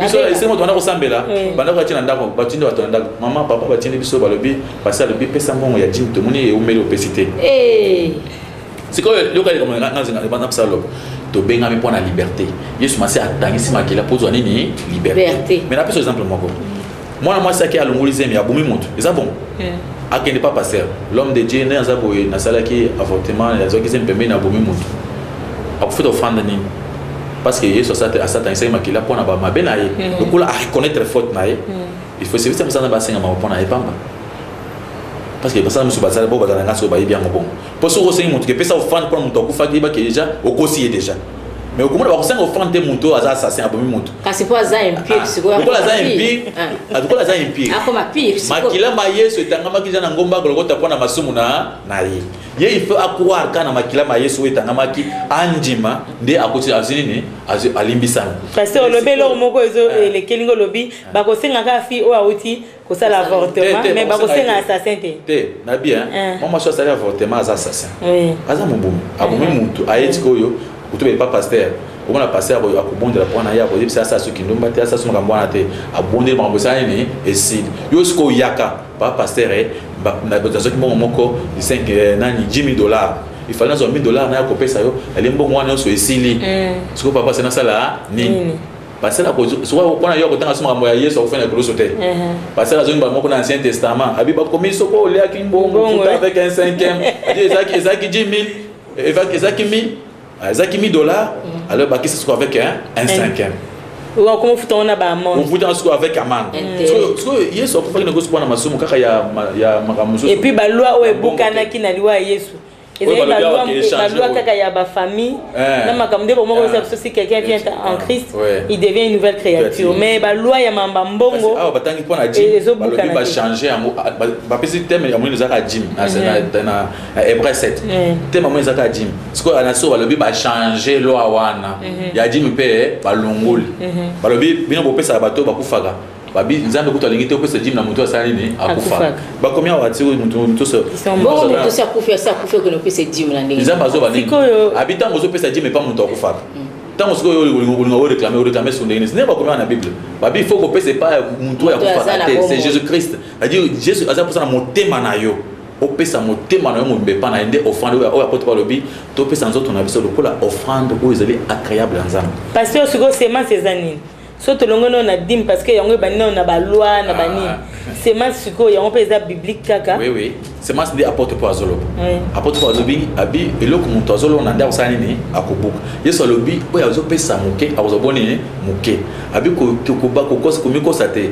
C'est moi qui ressemble pendant que tu n'as pas tu dois attendre maman papa va tenir biso balobi passer le bébé ça bon il y a Jim tout monde et au milieu opacité c'est quoi le cas comme dans salo to benga me pour la liberté Yesu m'a c'est attendre si ma kila pose nini liberté mais là par exemple moi ça qui a l'ongoliser mais a boumi monte c'est ça bon à qui n'est pas passer l'homme de Dieu n'a pas na sala qui avortement les autres qui s'aiment na boumi monte a fait offrande ni parce que Yesu a Satan essaye makila pour na ba mabena ye donc là à reconnaître faute na ye il faut se faire ça na ba senga ma pour na ye pamba parce que ça musu bazala bo bazala ngaso ba bien bon pour so aussi montre que pesa offrande pour monto ku faki ba que déjà au kosi déjà mais au comment ba senga offrande monto aza assassin abomi monto kasi po aza impie siko ko aza impie aduko aza impie akoma pire makila ma Yesu etanga makija na ngomba golgota pour na masumu na ye il faut accroire kana makila ma Yesu etanga maki anjima nde akoti azini alimbisana parce que le belo moko ezo le kelingo lobi ba ko senga ka fi o auti ko ça l'avortement mais ba ko senga assassin te na bien moi je suis avortement assassin aza mbomu abomi muntu ayetiko yo kutobe pas pasteur au moins la pasteur akubondela pona ya ko yebisa ça ce qui ndomba te ça so ngambwana te abondela mambo ça ni et si yo sko yaka pas pasteur na besoin que moko 5 nani $10,000 il fallait $1,000 na ko pesa yo elle mbongo wana so esili ce que papa c'est na sala nini parce que la soit on a eu autant à ce ya Yesu ofena ko sote parce que la zone ba moko na ancien testament abiba komi soko le akimbongo avec un 5e ezaki 10,000 ezaki 1000 Zaki $1,000, alors bah qui se trouve avec un 5e. Ou comment on a ba amende. On vous dans ce avec amende. Parce que Yesu a fait une grosse pour na masumu kaka ya makamuzo. Et puis ba loi o ebukana ki na loi Yesu. Et la loi kaka ya ba famille. Na makamde pour moi si quelqu'un vient en Christ, il devient une nouvelle créature. Mais ba loi ya mamba mbongo. Ah ba tangi pona Jim. Ba loi ba changer ba pesi thème ya moni zaka Jim na Hébreu 7. Thème moni zaka Jim. Ce que ana so ba loi ba changer loi wana. Ya Jim pe ba longoli. Ba loi bino bo pesa bato ba kufaka. Babi nzambe kuto alingi te opesa Jim na mutu asali ni akufa ba combien wa tiro mutu so bon mutu sa kufa que no pesa Jim na ndenge nzambe azo ba ni habitant mozo pesa Jim pas mutu akufa tant que on réclamer son Église n'est pas comme dans la Bible il faut que c'est pas c'est Jésus-Christ c'est-à-dire Jésus a pour ça motema na yo opesa motema na yo mbepa na ende offrande o apôtre par lobby to pesa nzoto na biso lokola offrande o ezali agréable nzambe pasteur siko sema ces années soto longono na dim parce que yango banino na ba loi na bani sema siko yango pesa biblique kaka oui sema c'est apôtre par zolo apôtre par lobby abi eloko muntu azolo na nda osani ni akobuka yeso lobby o yazo pesa moke azoboni moke abi ko ba ko kosa komiko sate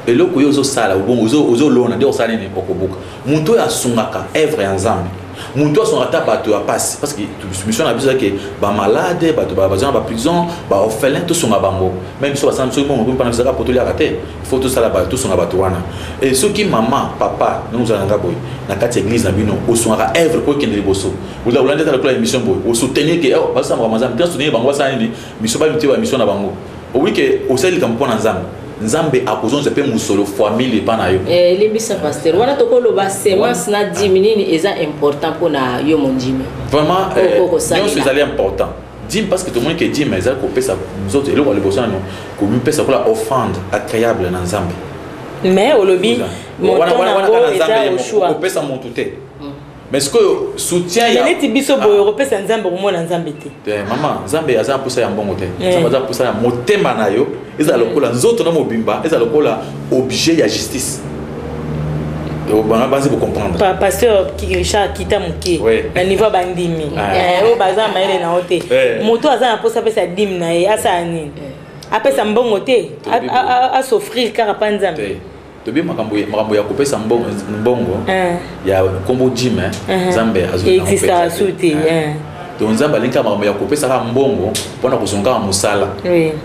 eloko yo zo sala ubongo zo lona ndio osani ni okobuka muntu asungaka œuvre ya nzambe muntu asungaka bato ya passe parce que mission na biso que ba malade bato ba bazana ba prison ba orphelin to sunga bango même so basana so mo ko pana bizaka potoli akate faut to sala bato sunga bato wana et ceux qui maman papa nous allons boy na kati église na bino osungaka œuvre ko kende liboso vous allez dans la mission boy o soutenir que oh basa ma mazam bien soutenir bango sana ni mission ba mitiwa mission na bango o oui que o sali kampo na nzambe nzambe akozonza pe musolo famille pana yo libisa pasteur wana tokolo ba semence na 10 minutes eza important pona yo mondime vraiment non c'est allé important dim parce que tout le monde qui dit mais ça ko pesa nous autres eloko le bossa non ko mi pesa ko la offrande agréable na nzambe mais au lobby mon temps eza au choix ko pesa mon touté mais ce que soutien ya neti biso boyo ko pesa nzambe ko mona nzambe te maman nzambe aza posa ya mbongo te nzambe aza posa ya motema na yo eza lokola nzoto na mobimba eza lokola objet ya justice bana bazi pour comprendre pasteur Richard kita muke na niveau bandimi o baza maele na hote moto aza na posa pesa dim na ye asa nini apesa mbongo te a s'offrir car pa nzambe tobi makambo ya kopesa mbongo ya kombo jim nzambe azo exista suti donc nzambe alinka makambo ya kopesa ka mbongo pona kuzonga musala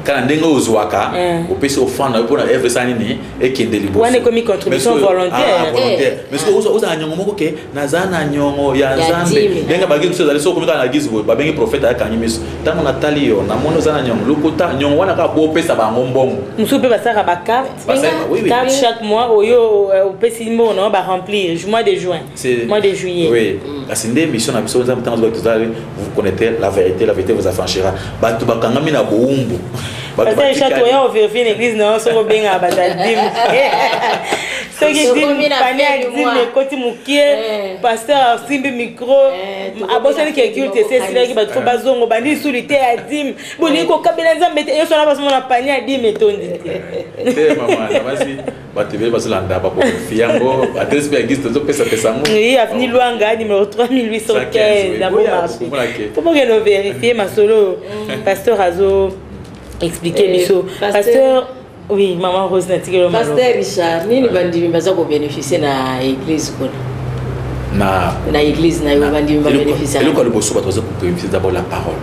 kana ndenge ozwaka opesa ofanda pona œuvre sanini ekende liboso wana komi contribution volontaire mais que oza nyongo moko ke nazana nyongo ya nzambe ndenge bagi biso zali so komika na gizbo babengi prophète akanyi miso tango natali yo na mono zana nyongo lokuta nyongo wana ka bo pesa bango mbongo musupe basaka ba carte chaque mois oyo opesi mbongo na ba remplir mois de juin mois de juillet oui kasi nde mission na biso nzambe tango tozali vous connaissez la vérité vous affranchira batu bakangami na boumbu parce que chaque fois on vérifie l'église non soko benga batadim ce qui dit pania dit le côté mukie pasteur simbi micro abosani ke culte c'est cela qui batu bazongo bandi sulité adim boni ko kabela nzambe te yoso na baso na pania adim etondi te maman basi batu vele basolanda ba ko fiango adresse bien église tozo pesa ngo oui avenue Luanga numéro 3815 na Bon-Marché faut pas que nous vérifier ma solo pasteur Azo expliquer biso pasteur oui maman Rose Natigelo pasteur Richard nini bandimi baza ko bénéficier na église kona na église na yo bandimi ba bénéficier le ko le bosso ba toza ko bénéficier d'abord la parole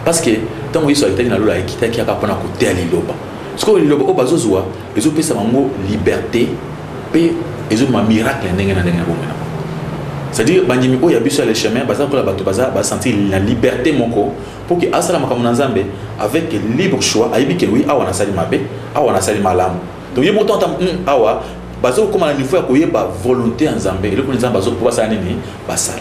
parce que tant que soit na lola ekita ki aka pona ko te liloba ce que liloba o bazozwa ezo pesa bango liberté pe ezo ma miracle ndenge na ndenge bomena c'est-à-dire bandimi o ya biso le chemin baza ko la bato baza ba sentir la liberté moko pour que asala makamuna nzambe avec libre choix ayibi ke oui awa na sali mabe awa na sali malamu donc yebo tant awa bazo comme na niveau ya koyeba volonté nzambe et le ko nzambe bazo pouvoir ça nini basala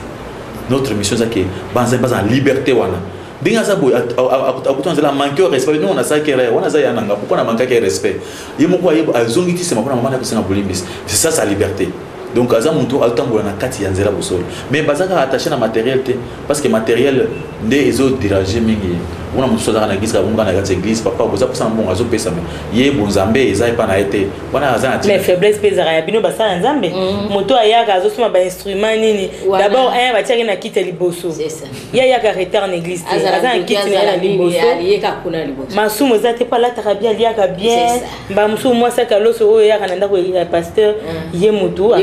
notre mission c'est que baza en liberté wana dinga za boy akutanza la manquer respect nous on a ça qui est on a ça ya nanga pourquoi on a manqué respect yebo ko yebo azongiti c'est mapona mama na kusanga bolimbis c'est ça sa liberté donc aza muntu atambola na kati ya nzela bosolo mais bazaka attaché na matériel te parce que matériel nde ezo déranger mingi on a muntu soza na gisa bunga na kati église papa boza pour ça bon azo pesa mais ye bonzambe eza pa na été wana aza na mais faiblesse pezara ya bino basa nzambe moto ayaka azo soma ba instrument nini d'abord un ba tiaka na kite liboso c'est ça ya yaka retard na église aza na kite na liboso yeka kuna liboso masumu za te pa la tarabia liaka bien ba musu moi ça kaloso oyo yaka na ndako ya pasteur ye moto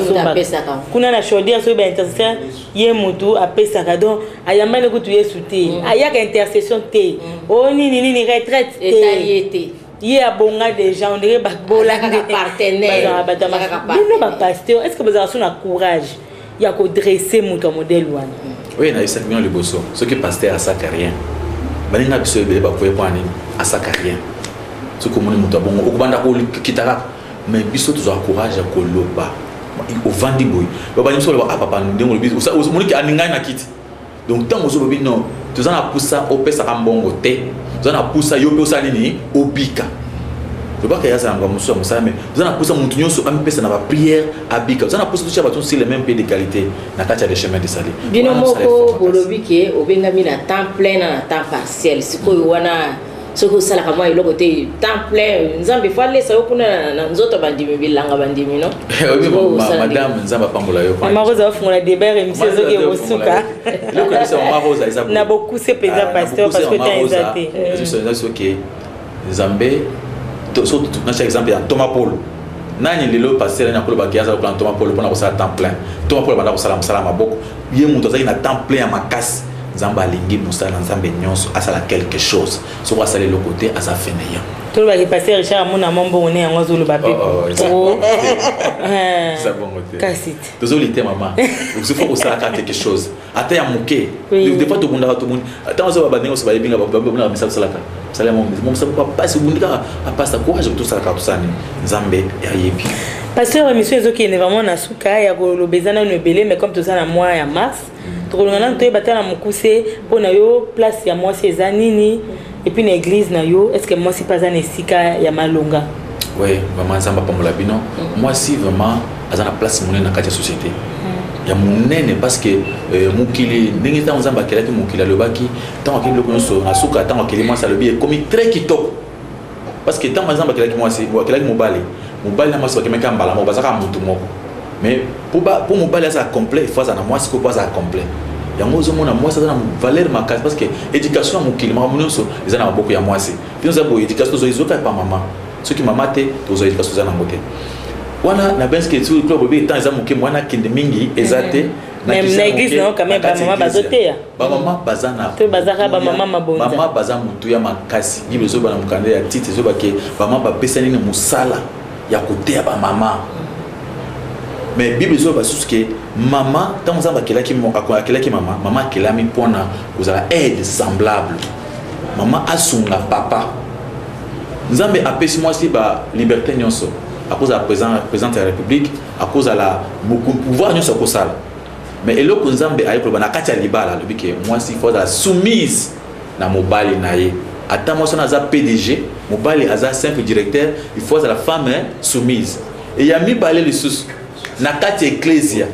kuna na chaudière so ba intercession ye moto apesaka donc ayamba ko tu yesu te ayaka intercession te oh nini retraite te ye abonga déjà on dirait babola partenaire ba pasteur est-ce que vous avez un courage ya ko dresser moto modèle wana oui na isa bien le bosso ce qui pasteur à ça rien baninga biso bele ba koye kwani à ça rien ce que mon moto bongo okubanda ko kitaka mais biso tu as courage ko loba au vandi boy baba nimso ba papa ndingo biso moniki aninga na kiti donc tant ozo bobi non tu en a poussa au pesa mbongo te vous avez poussé yo pe osalini obika. Je vois qu'il y a ça en Gamoussa, mais vous avez poussé mon tunnel sur un peu na prière abika. Vous avez poussé tout ça bâton sur les mêmes pays de qualité na katia des chemins de sali. Binomoko bolobike obengami na temps plein na temps partiel. Siko wana soko sala kama ilo côté temps plein nzambe faut laisser yo kuna na nzoto bandimi bilanga bandimi no. Madame nzamba pambola yo. Mama Rosa fungula débat et monsieur Zogi Mosuka. Le connaissez Mama Rosa Isabelle. Na beaucoup c'est pesant pasteur parce que tu as exalté. C'est OK. Nzambe surtout dans chaque exemple Thomas Paul. Nani lelo passer na kolo bagiaza ko Thomas Paul pona ko sala temps plein. Thomas Paul banda ko sala msala maboko. Ye muntu azaki na temps plein ya makasi. Nzamba alingi musala nzambe nyonso asala quelque chose. So ko asala le côté asa feneya. Tout le monde passer Richard Mona Mombo on est en Zulu Bapi. Oh. Ça bon côté. Kassit. Désolé maman. Il faut que ça quelque chose. Ata ya muke. Des fois tout le monde attends ça va badengo ça va binga ba message salaka. Salamu mon ça pas passer bundika a passer courage tout ça tout ça nzambe ya yebi. Pasteur monsieur Zoki est vraiment na suka ya ko bezana no belé mais comme tout ça na mois ya mars. To kolongana to batana mukuse pona yo place ya moi Cézanini. Et puis l'église na yo est-ce que moi si pas un esika ya malonga? Oui, vraiment ça m'a pas mon labino. Moi si vraiment à la place mon na katia société. Ya munene parce que mukili ndingi ta nzamba kelaki mukila lobaki tant que le konso na suka tant que moi ça le bien comme très kitoko. Parce que tant nzamba kelaki moi c'est kelaki mobali na moi c'est que meka mbala mo bazaka mutu moko. Mais pour mobali ça complet il faut ça na moi c'est ko pas ça complet. Yango zomona moi ça na valeur makasi parce que éducation mukili mamunyoso ezana maboko ya moi c'est nous avons éducation zo izoka pa maman ceux qui maman té to zo éducation za na ngote wana na benske tu club obi temps za muke mwana kinde mingi ezate même l'église non quand même ba maman bazotea ba maman bazana to bazaka ba maman mabonza maman baza mutu ya makasi bible zo bana mukande ya tite zo bake ba maman ba pesa nini musala ya kotea ba maman. Mais Bible zo basuske maman tant nzamba kelaki maman maman kelami pona kozala aide semblable maman asunga papa nzambe apesi moi si ba liberté nyonso à cause de la présidente de la République à cause de la beaucoup pouvoir nyonso ko sala mais eloko nzambe ayi ko bana katia libala lobi ke moi si faut la soumise na mobali na ye ata moi so na za PDG mobali aza simple directeur il faut la femme soumise et ya mi balé le sous na kati ecclesia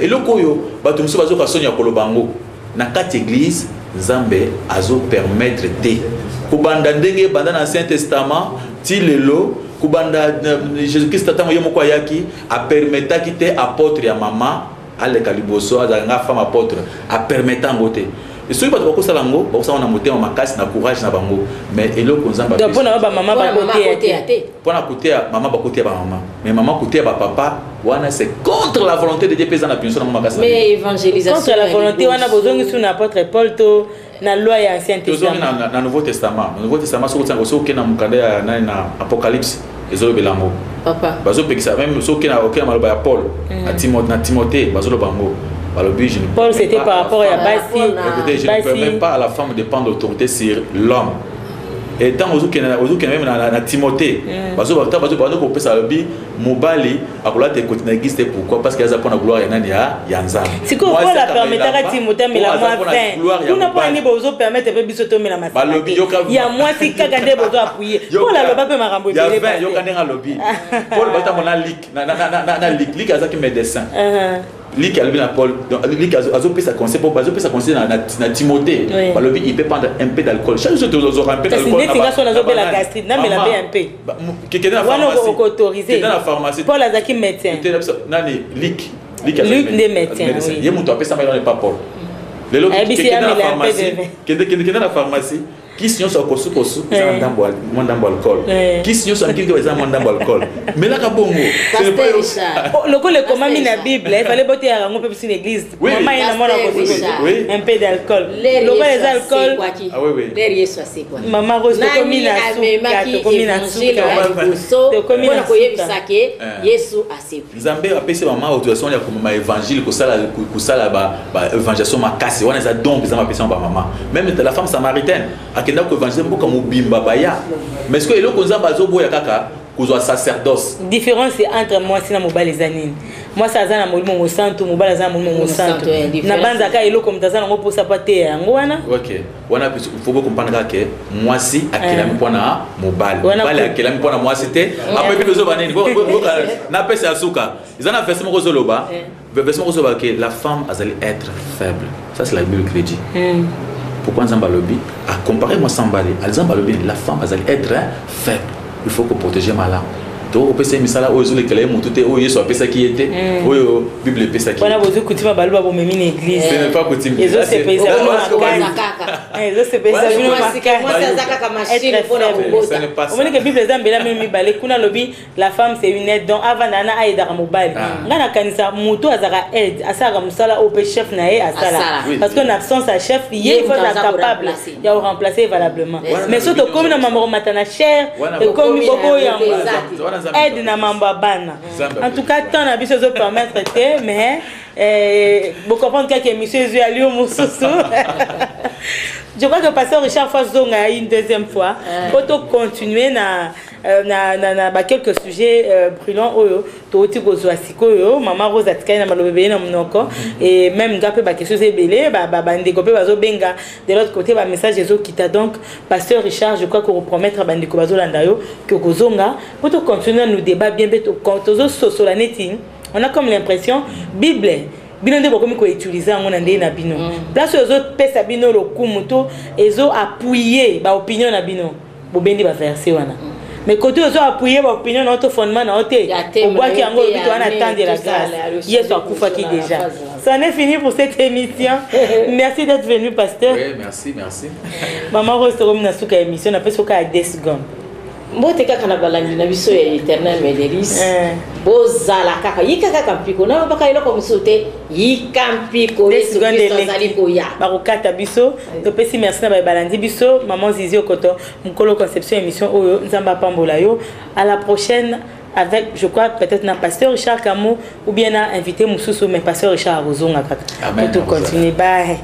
eloko yo bato musu bazo kasonya kolobango na kati église nzambe azo permettre te kubanda ndenge banda na Ancien Testament ti lelo kubanda Jésus-Christ tango ye moko ayaki a permetaki te apôtre ya mama ale kaliboso azanga femme apôtre a permettango te. Et ceux qui vont faire ça, on a monté en makasi na courage na bango. Mais eloko nzamba. Donc pour na ba maman ba côté. Pour na côté maman ba côté ba maman. Mais maman côté ba papa, wana c'est contre la volonté de Dieu pesa na punition na makasi. Mais évangélisation. Contre la volonté wana bozongi sur l'apôtre Paul to na loi ya Ancien Testament. Na Nouveau Testament. Na Nouveau Testament so tsango so kena mukanda ya na Apocalypse. Ezolo belango. Papa. Bazo pekisa même so kena okena maloba ya Paul. Na Timothée bazo lo bango. Paul c'était par rapport à Bassi. Écoutez, je ne permets pas à la femme de prendre l'autorité sur l'homme. Et tant que même na Timothée, parce que pour passer le bi mobali a vouloir te continuer exister pourquoi parce qu'il y a pour la gloire ya nzambe. Si qu'on peut la permettre à Timothée mais la moi fin. Nous n'a pas ni besoin permettre de biso to mais la masse. Il y a moi si kagande besoin appuyer. Pour la loba peut marambo. Il y a 20 yo kandanga lobby. Paul bata mona lik na lik azaki médecin. Lik albi na Paul lik azo pesa conseil pour bazo pesa conseil na Timothée balobi il peut prendre un peu d'alcool chaque jour tu auras un peu d'alcool parce que on a la gastrite na mais la un peu quelqu'un dans la pharmacie autorisé dans la pharmacie Paul azaki médecin nani lik des médecins il monte pesa mais on pas Paul le lot quelqu'un dans la pharmacie qui sinon ça kosu ils ont d'ambo alcool qui sinon ça qui ils ont d'ambo alcool mais là ka bongo c'est pas le comment mi na Bible il fallait boter à ngompe sur l'église maman ina mona kosu un peu d'alcool le quoi les alcool ah oui derrière ça c'est quoi maman rose comme na suka comme na koyebisa ke Yesu asifu Nzambe apesi maman autorisation ya kuma évangile kusala ba évangélisation makasi wana za donc za mapesi ba maman même la femme samaritaine akenda ko évangile mboka mobimba baya mais ce que eloko nzamba azoboya kaka kozwa sacerdoce. Différence entre moi et mobile les années. Moi ça za na molimo mo santo mobile za molimo mo santo. Na banza ka elo comme tazana ngo posa paté yango wana. OK. Wana faut comprendre que moi si akela mi pona mobile. Mobile akela mi pona moi c'était après puis bezo baneni. Na pesa asuka. Izana versement ko zoloba. Versement ko zoloba que la femme azali être faible. Ça c'est la Bible qui dit. Pourquoi Nzamba lobby a comparé moi Sambali, Nzamba lobby la femme azali être faible. Il faut que protéger malin. Donc, on peut se mettre là où les clés, tout est où ils sont appelés qui était, où Bible est ça qui. Voilà, vous écoutez ma balle pour m'aimer l'église. Ce n'est pas coutume. Les autres c'est pas ça. Les autres c'est pas ça. On dit que Bible est belle même balé. Kuna lobby, la femme c'est une aide. Donc avant d'ana aide à mobile. Ngana kanisa moto azara aide. Asara musala au chef nae asala. Parce que en absence à chef, il faut être capable. Il y a remplacer valablement. Mais surtout comme na maman matana cher et comme bobo yango. Aide na mamba bana. En tout cas, tant na biso zo permettre mais vous comprendre que monsieur Zuali au Moussousou. Je crois que pasteur Richard Fazonga une deuxième fois pour continuer na quelques sujets brûlants oyo toti kozwa sikoyo maman Rose atikana malobebe na monoko et même gape ba question ebele ba ndeko pe bazo benga de l'autre côté ba message ezo kita. Donc pasteur Richard, je crois que vous promettre ba ndeko bazo landa yo que kozonga pour continuer nos débats bien beto tozo sosola neti. On a comme l'impression Bible bino nde bokomi ko utiliser ngo na nde na bino place ezo pesa bino lokumu to ezo appuyer ba opinion na bino bobendi ba verser wana. Mais côté ezo appuyer ba opinion na auto fondement na ote au bois qui ango bito wana attendre la grâce yeso akufa ki déjà. Ça en est fini pour cette émission. Merci d'être venu pasteur. Oui, merci. Maman Rose comme na suka émission na peso ka 10 secondes. Mbote kaka na balandi na biso ya Éternel Médélis bozala kaka yikaka kampiko na baka iloko musote yikampiko Yesu Kristo azali koya bakokata biso to pesi merci na balandi biso maman Zizi Okoto mukolo conception émission oyo nzamba pambola yo. À la prochaine avec je crois peut-être na pasteur Richard Kamou ou bien na invité Moussousou mais pasteur Richard Rozonga kaka. Amen. Pour continuer bye.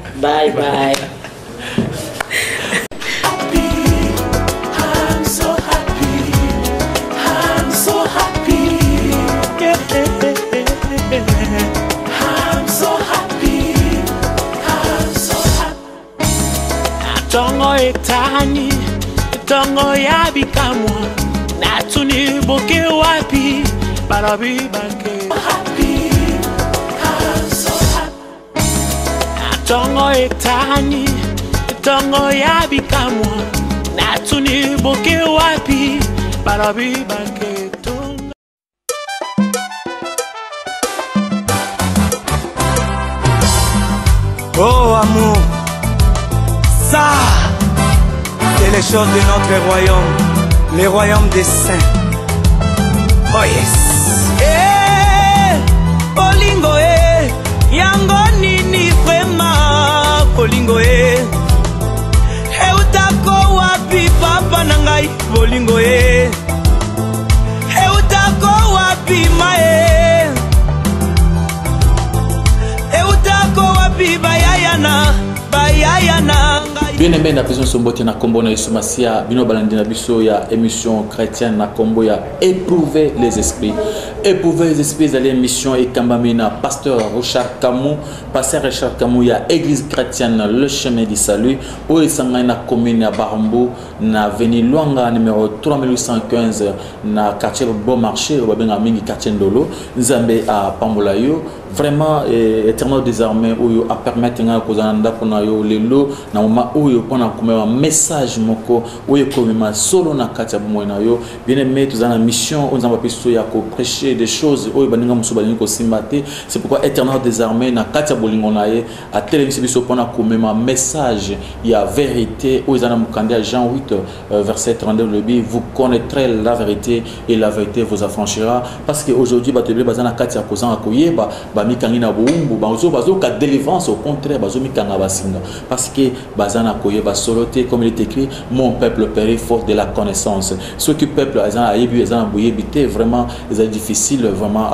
Tongo etani, tongo ya bikamwa, natuni boke wapi, barabi banke. Happy, I'm so happy. Tongo etani, tongo ya bikamwa, natuni boke wapi, barabi banke. Oh amour, ça, c'est les choses de notre royaume, le royaume des saints. Oh yes. Bolingo yango nini vraiment bolingo eutako wapi papa nangai bolingo eutako wapi mae eutako wapi bayayana. Bien aimé na besoin sombote na kombo na Yesu Masia bino balandi na biso ya émission chrétienne na kombo ya éprouver les esprits à l'émission et kambamina pasteur Richard Kamou ya église chrétienne le chemin du salut au esanga na commune ya Barambo na avenue Luanga numéro 3815 na quartier Bon Marché au babenga mingi quartier Ndolo nzambe a pambola yo vraiment éternel désarmé où a permettre nga kozanda pona yo lelo na moment où yo pona komema message moko où yo komema solo na katia bomona yo bien aimé tous en mission on nzamba piso ya ko prêcher des choses où baninga musuba ko simbate. C'est pourquoi éternel désarmé na katia bolingo na ye a télévision biso pona komema message il y a vérité où izana mukanda Jean 8 verset 32 le dit vous connaîtrez la vérité et la vérité vous affranchira. Parce que aujourd'hui batebele bazana katia kozanga koyeba mikangi na boumbu bazo ka délivrance au contraire bazo mikanga basinga parce que bazana koyeba soloté comme il est écrit mon peuple périt faute de la connaissance. Ce que peuple azana ayebi azana boyebité vraiment c'est difficile difficile vraiment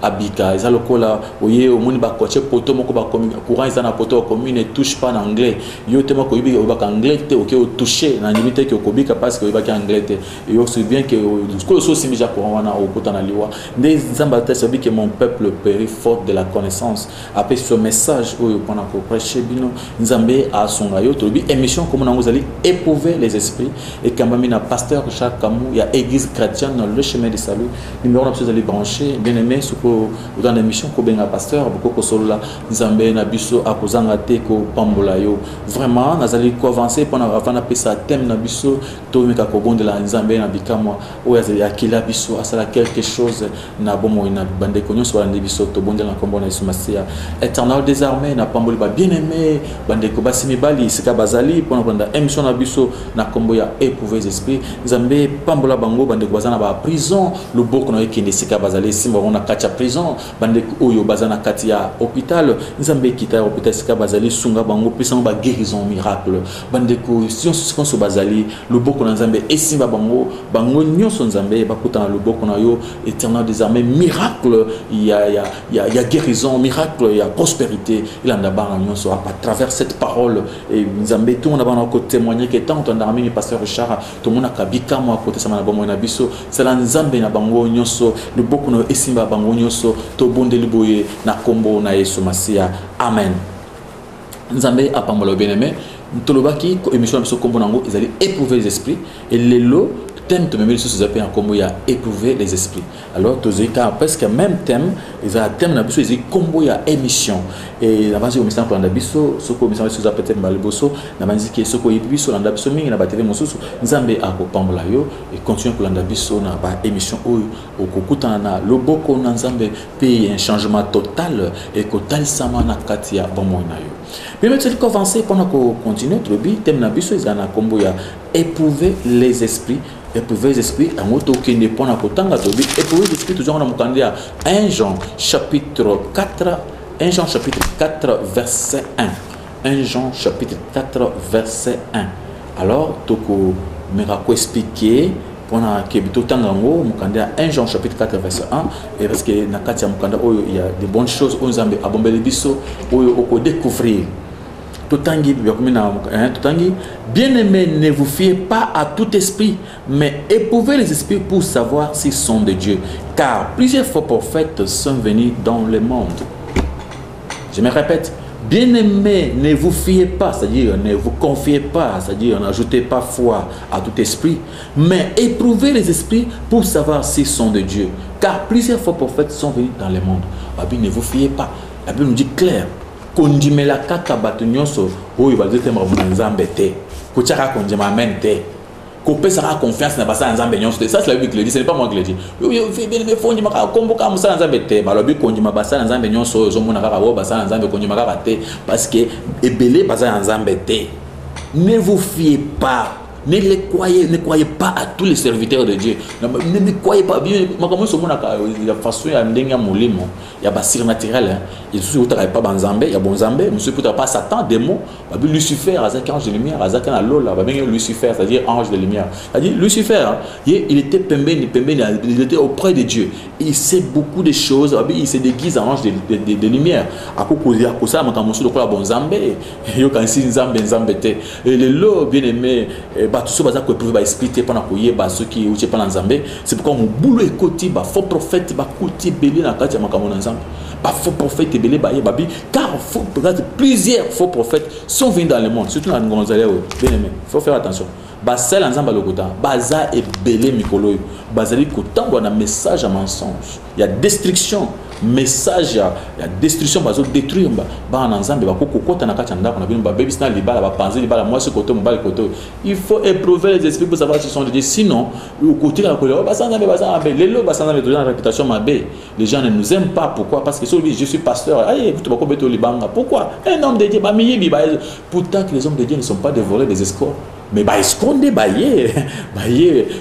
à Bika. Ils ont le coup là, voyez, au monde va coacher poto, mon courant ils ont un poto commune ne touche pas en anglais. Yo te mo ko ibi ba anglais te ok au toucher na limite que ko bika parce que ba anglais te. Yo c'est bien que ce so si déjà courant wana au kota na liwa. Des zambata sabi que mon peuple périt faute de la connaissance. Après ce message où pendant que prêcher bino nzambe a songa yo to bi émission comme on vous allez éprouver les esprits et quand même na pasteur Jacques Kamou il y a église chrétienne dans le chemin du salut. Numéro na vous allez brancher bien aimé ce que dans l'émission ko benga pasteur beaucoup ko solo la nzambe na biso akozanga te ko pambola yo vraiment nazali ko avancer pendant avant pesa thème na biso to meka ko bondela nzambe na bikamwa o yazali akila biso asala quelque chose na bomo na bande konyo so na biso to bondela kombo na Yesu Masia éternel désarmé na pamboli ba bien aimé bande ko basimi bali sika bazali pendant émission na biso na kombo ya éprouver les esprits nzambe pambola bango bande ko bazana ba prison le boko na ekende sika bazali simba on a kacha prison bande oyo bazana kati ya hôpital nzambe kita hôpital sika bazali sunga bango puissant ba guérison miracle bande ko science so bazali le boko na nzambe esimba bango nyonso nzambe bakutana le boko na yo éternel désarmé miracle il y a guérison miracle il y a prospérité il en a ba nyonso à travers cette parole et nzambe tout on a ba ko témoigner que tant on a ramené pasteur Richard tout monde a kabika moi côté sama na bomo na biso c'est la nzambe na bango nyonso le boko na esimba bango nyonso to bondeli boye na kombo na Yesu Masia amen nzambe apambola bien-aimé tolobaki émission biso kombo nango ils allaient éprouver les esprits et les lots thème de même choses appelé en combo ya éprouver les esprits alors tozika presque même thème ils a thème na biso ils combo ya émission et la base au mission pour biso soko mission choses appelé mbalboso na manziki soko ibiso landa biso mingi na batele mosusu nzambe akopambola yo et continue pour landa biso na ba émission oyo okokutana na loboko na nzambe pays un changement total et total sama na katia bomo na yo mais maintenant qu'on avance pendant qu'on continue notre bi thème na biso ils na combo ya éprouver les esprits éprouver les esprits en auto qui ne pas na kotanga to bi éprouver les esprits toujours na mukandia 1 Jean chapitre 4 verset 1 1 Jean chapitre 4 verset 1 alors toko mera ko expliquer pendant que totanga ngo mukandia 1 Jean chapitre 4 verset 1 et parce que na katia mukanda oyo il y a de bonnes choses aux nzambe abombele biso oyo oko découvrir bien-aimés, ne vous fiez pas à tout esprit, mais éprouvez les esprits pour savoir s'ils sont de Dieu. Car plusieurs faux prophètes sont venus dans le monde. Je me répète, bien-aimés, ne vous fiez pas, c'est-à-dire ne vous confiez pas, c'est-à-dire n'ajoutez pas foi à tout esprit, mais éprouvez les esprits pour savoir s'ils sont de Dieu. Car plusieurs faux prophètes sont venus dans le monde. La Bible ne vous fiez pas. La Bible nous dit clair. Kondimela kaka batu nyonso oyo bazete mabuna nzambe te kochaka kondima amen te ko pesa confiance na basa nzambe nyonso te ça c'est la Bible qui le dit ce n'est pas moi qui le dis yo fait bien me fondi maka komboka musala nzambe te balobi kondima basa nzambe nyonso zo mona kaka bo basa nzambe kondima kaka te parce que ebele basa nzambe te ne vous fiez pas. Ne croyez pas à tous les serviteurs de Dieu. Ne croyez pas bien. Il y a façon il y a ndenga molimo, il y a basir naturel. Il y a pas banzambe, il y a bonzambe. Monsieur peut pas Satan démon. Lucifer, Azak ange de lumière, Azak na lola, Lucifer, c'est-à-dire ange de lumière. C'est-à-dire Lucifer, il était pembeni, il était auprès de Dieu. Il sait beaucoup de choses. Il se déguise en ange de lumière. À cause de ça, makamusu lokola bonzambe. Yo kansi nzambe nzambe te. Et le lot bien aimé. Tout ça que pouvoir expliquer pendant que yé ceux qui ou pas nzambe c'est pourquoi mon boulot est côté ba faux prophète ba côté belé na kati makamo nzambe ba faux prophète belé ba babi car plusieurs faux prophètes sont venus dans le monde surtout dans Gonzalez bien aimé faut faire attention ba sel nzamba lokota baza et belé mikolo bazali kotambo na message à mensonge il y a destruction message ya destruction bazo détruire ba nzambe ba kokota na kati ndako na bino ba baby sna libala ba panzi libala moi ce côté mobile côté il faut éprouver les esprits pour savoir s'ils sont de Dieu sinon au côté la couleur ba nzambe les lots ba nzambe toujours en réputation mabé les gens ne nous aiment pas pourquoi parce que celui je suis pasteur aïe vous ba ko beto libanga pourquoi un homme de Dieu ba miyebi ba pourtant que les hommes de Dieu ne sont pas des voleurs des escrocs mais bah escondé baillé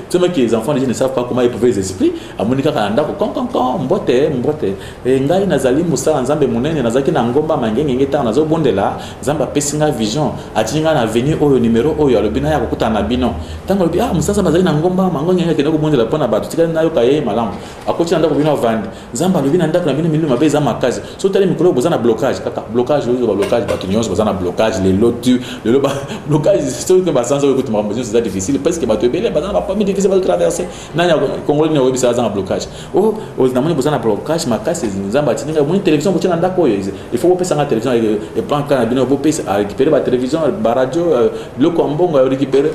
tu sais que les enfants ne savent pas comment éprouver les esprits à monika kananda ko kon mbote et ngai nazali musala nzambe munene nazaki na ngomba mangenge ngeta nazo bondela nzamba pesinga vision atinga na venir oyo numéro oyo alobina ya kokuta na bino tango lobi musasa bazali na ngomba mangonge ngeke na kubondela pona bato tikali nayo kaye malamu akoti ndako bino vandi nzamba lobina ndako na bino milimu mabeza makazi so tali mikolo bozana blocage kaka blocage oyo ba blocage bato nyonso bozana blocage les lotu le blocage c'est que basanza oyo kutu makambo c'est difficile parce que bato ebele bazana ba famille difficile ba traverser nanya congolais na webisa bazana blocage oh na moni bozana blocage makasi nzamba tinga moni télévision botina ndako oyo il faut opesa nga télévision et prendre kana bino bopesa à récupérer ba télévision ba radio le kombongo à récupérer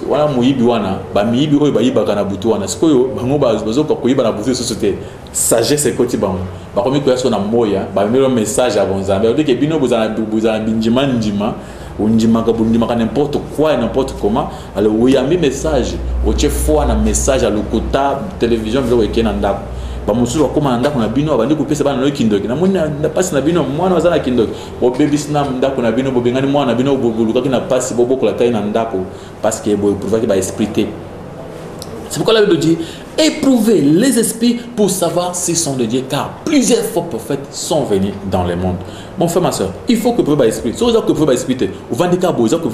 wana muyibi wana ba miyibi oyo bayibaka na butu wana sikoyo bango bazoka koyiba na butu société sagesse ekoti bango bakomi koyaso na moya ba mero message à bonzambe on dit que bino bozana binjima ndima undimaka bundimaka n'importe quoi et n'importe comment alors uyambi message oche fois na message à l'okota télévision bilo ekena ndako ba mususu bakoma na ndako na bino abandi kopesa bana no kindoki na moni na pasi na bino mwana bazana kindoki bo baby snap ndako na bino bobengani mwana na bino bolukaki na pasi bobokola taille na ndako parce que bo éprouver ba esprit. C'est pourquoi la Bible dit éprouvez les esprits pour savoir s'ils sont de Dieu, car plusieurs faux prophètes sont venus dans le monde. Mon frère, ma soeur, il faut que vous ayez l'esprit. Si vous avez l'esprit, vous avez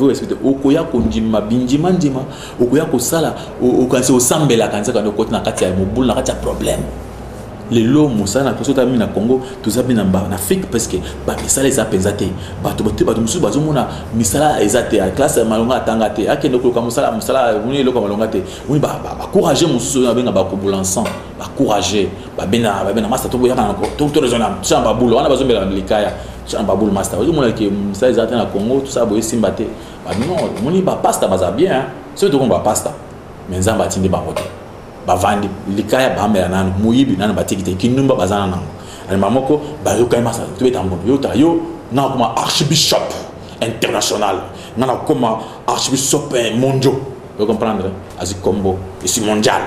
l'esprit. Vous avez kondima binjima ndima, vous avez sala, vous avez sambela kanza quand vous avez katia mobile na katia problème. Les lots musa na koso tamina Congo, tout ça bina en Afrique parce que ba misala eza penzate. Ba to musu bazo mona misala ezate a classe malonga tangate. Akendo ko musala muni lo ko malonga te. Muni ba courager musu na benga ba ko bulansan. Ba courager ba bena master to boya na ko to raisonnable. Chamba bulo wana bazo mbela likaya. Chamba bulo master. Ozo mona ke misala ezate na Congo, tout ça boye simbate. Ba non, muni ba pasta baza bien hein. C'est to ko ba pasta. Mais nzamba tindi ba moto. Bavandi likaya bamela nanu muyibi nanu batikite kinumba bazana nango ali mamoko bayoka masa to betambo yo na kuma archbishop international na kuma archbishop mondial vous comprendre azi combo ici mondial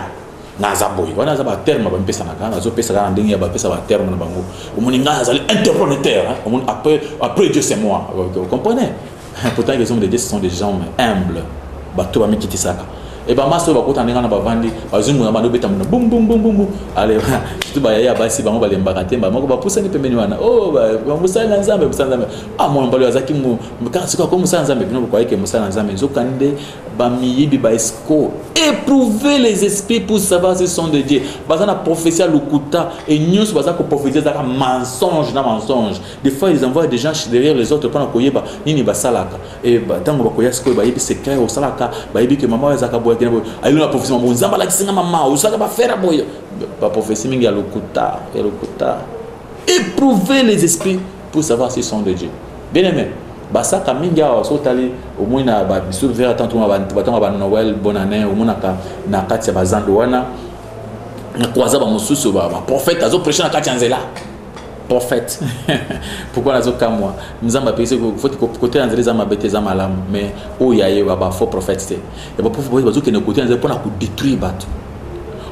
na zaboy wana za ba terme ba mpesa na kana zo pesa kana ndenge ba pesa ba terme na bango omoni nga za interplanétaire omoni après Dieu c'est moi vous comprenez pourtant les hommes de Dieu sont des gens humbles ba to ba mikiti saka. Et bah master va côté na bavandi bazungu na bando beta mona boum boum boum boum allez tout ba ya basi bango ba lembakate ba moko ba poussani pembeni wana oh ba musala nzambe ah moi mbalo azaki mu quand c'est comme musala nzambe bino ko yeke musala nzambe zo kande ba miyibi ba esco éprouver les esprits pour savoir s'ils sont de Dieu bazana prophétie lukuta et news bazako prophétie za mensonge na mensonge des fois ils envoient des gens derrière les autres pendant koyeba nini ba salaka et ba tango ba koya esco ba yibi secret au salaka ba yibi que maman ezaka ayo na prophétie mo nzamba la kisinga mama usaka ba faire boyo ba prophétie mingi ya lokuta éprouver les esprits pour savoir s'ils sont de Dieu bien aimé basaka mingi awa so tali au moins na ba biso vers tant ba Noël bonne année au moins na kati ya bazando wana na kwaza ba mususu ba prophète azo prêcher na kati ya nzela prophète pourquoi nazo kamwa nzamba pese ko faut côté nzela za mabete za malamu mais oyaye ba faux prophète te et ba prophète bazo kene côté nzela pona ko détruire bato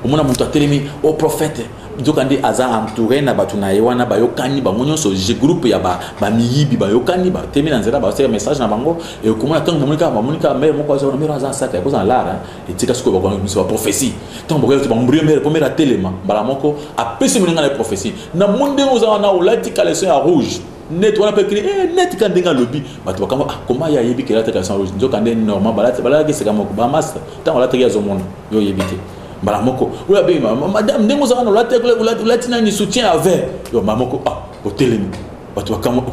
omona muntu atelemi au prophète jokandi aza entouré na batu na yewana bayokani bango nyonso je groupe ya ba miyibi bayokani ba temi na nzela ba c'est message na bango et komona tango monika mais moko azo na mero aza saka ko za lara et tika siko ba ko prophétie tango ba ba mbrio mero pomera telema bala moko apesi moninga na prophétie na monde oza na olati kaleson ya rouge net wana pe créer net ka ndenga lobby batu bakamba comment ya yebi ke la kaleson rouge jokande normal bala ke seka moko ba master tango la teki ya zomona yo yebite bala moko oya be madame ndengo za na lati na ni soutien avec yo mamoko hotelemi batu bakamo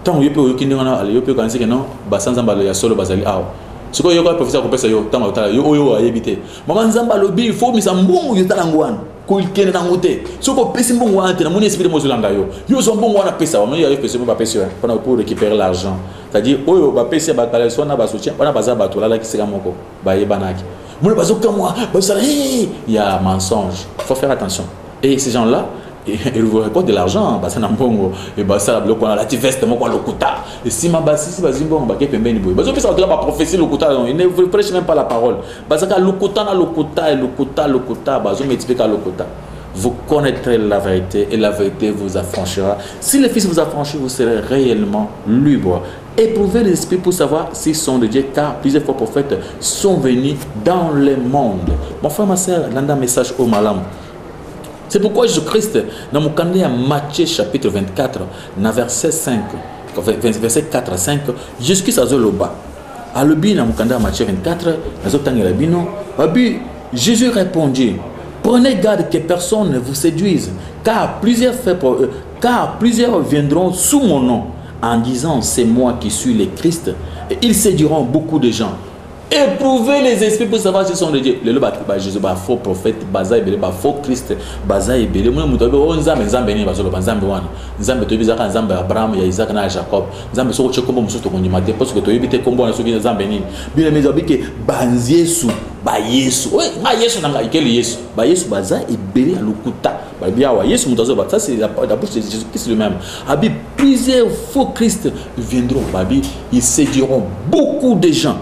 tango yepe oyo kindinga na ale yepe kanisi ke non basanza mbalo ya solo bazali awa siko yo ka professeur ko pesa yo tango otala yo oyo ayebite mama nzamba lobi il faut misa mbongo yo tala ngwana ko ikene na ngote siko pesi mbongo wana te na moni esprit mozolanga yo zo mbongo wana pesa wa moni yo pesa ba pesa pour récupérer l'argent c'est-à-dire oyo ba pesa ba kaleson na ba soutien wana baza bato la ki seka moko ba yebanaki il y a mensonge. Il faut faire attention. Et ces gens-là, ils vous récoltent de l'argent. Et ça, la veste, et si ma basse, si vas-y, bon, la prophétie, il ne vous prêche même pas la parole. Vous connaîtrez la vérité et la vérité vous affranchira. Si le Fils vous affranchit, vous serez réellement libre. Éprouvez les esprits pour savoir s'ils sont de Dieu, car plusieurs faux prophètes sont venus dans le monde. Mon frère, ma soeur, l'un message au malam. C'est pourquoi Jésus-Christ, dans mon candidat Matthieu chapitre 24, dans verset 5, verset 4 à 5, Jésus-Christ a le bas. À l'objet dans mon candidat Matthieu 24, Jésus répondit, prenez garde que personne ne vous séduise, car plusieurs viendront sous mon nom en disant c'est moi qui suis le Christ, et ils séduiront beaucoup de gens. Éprouvez les esprits pour savoir si sont de Dieu. Le Jésus, faux prophète, faux Christ, Abraham, Isaac, Jacob, ça c'est la bouche de Jésus-Christ lui-même. Plusieurs faux Christ viendront, ils séduiront beaucoup de gens.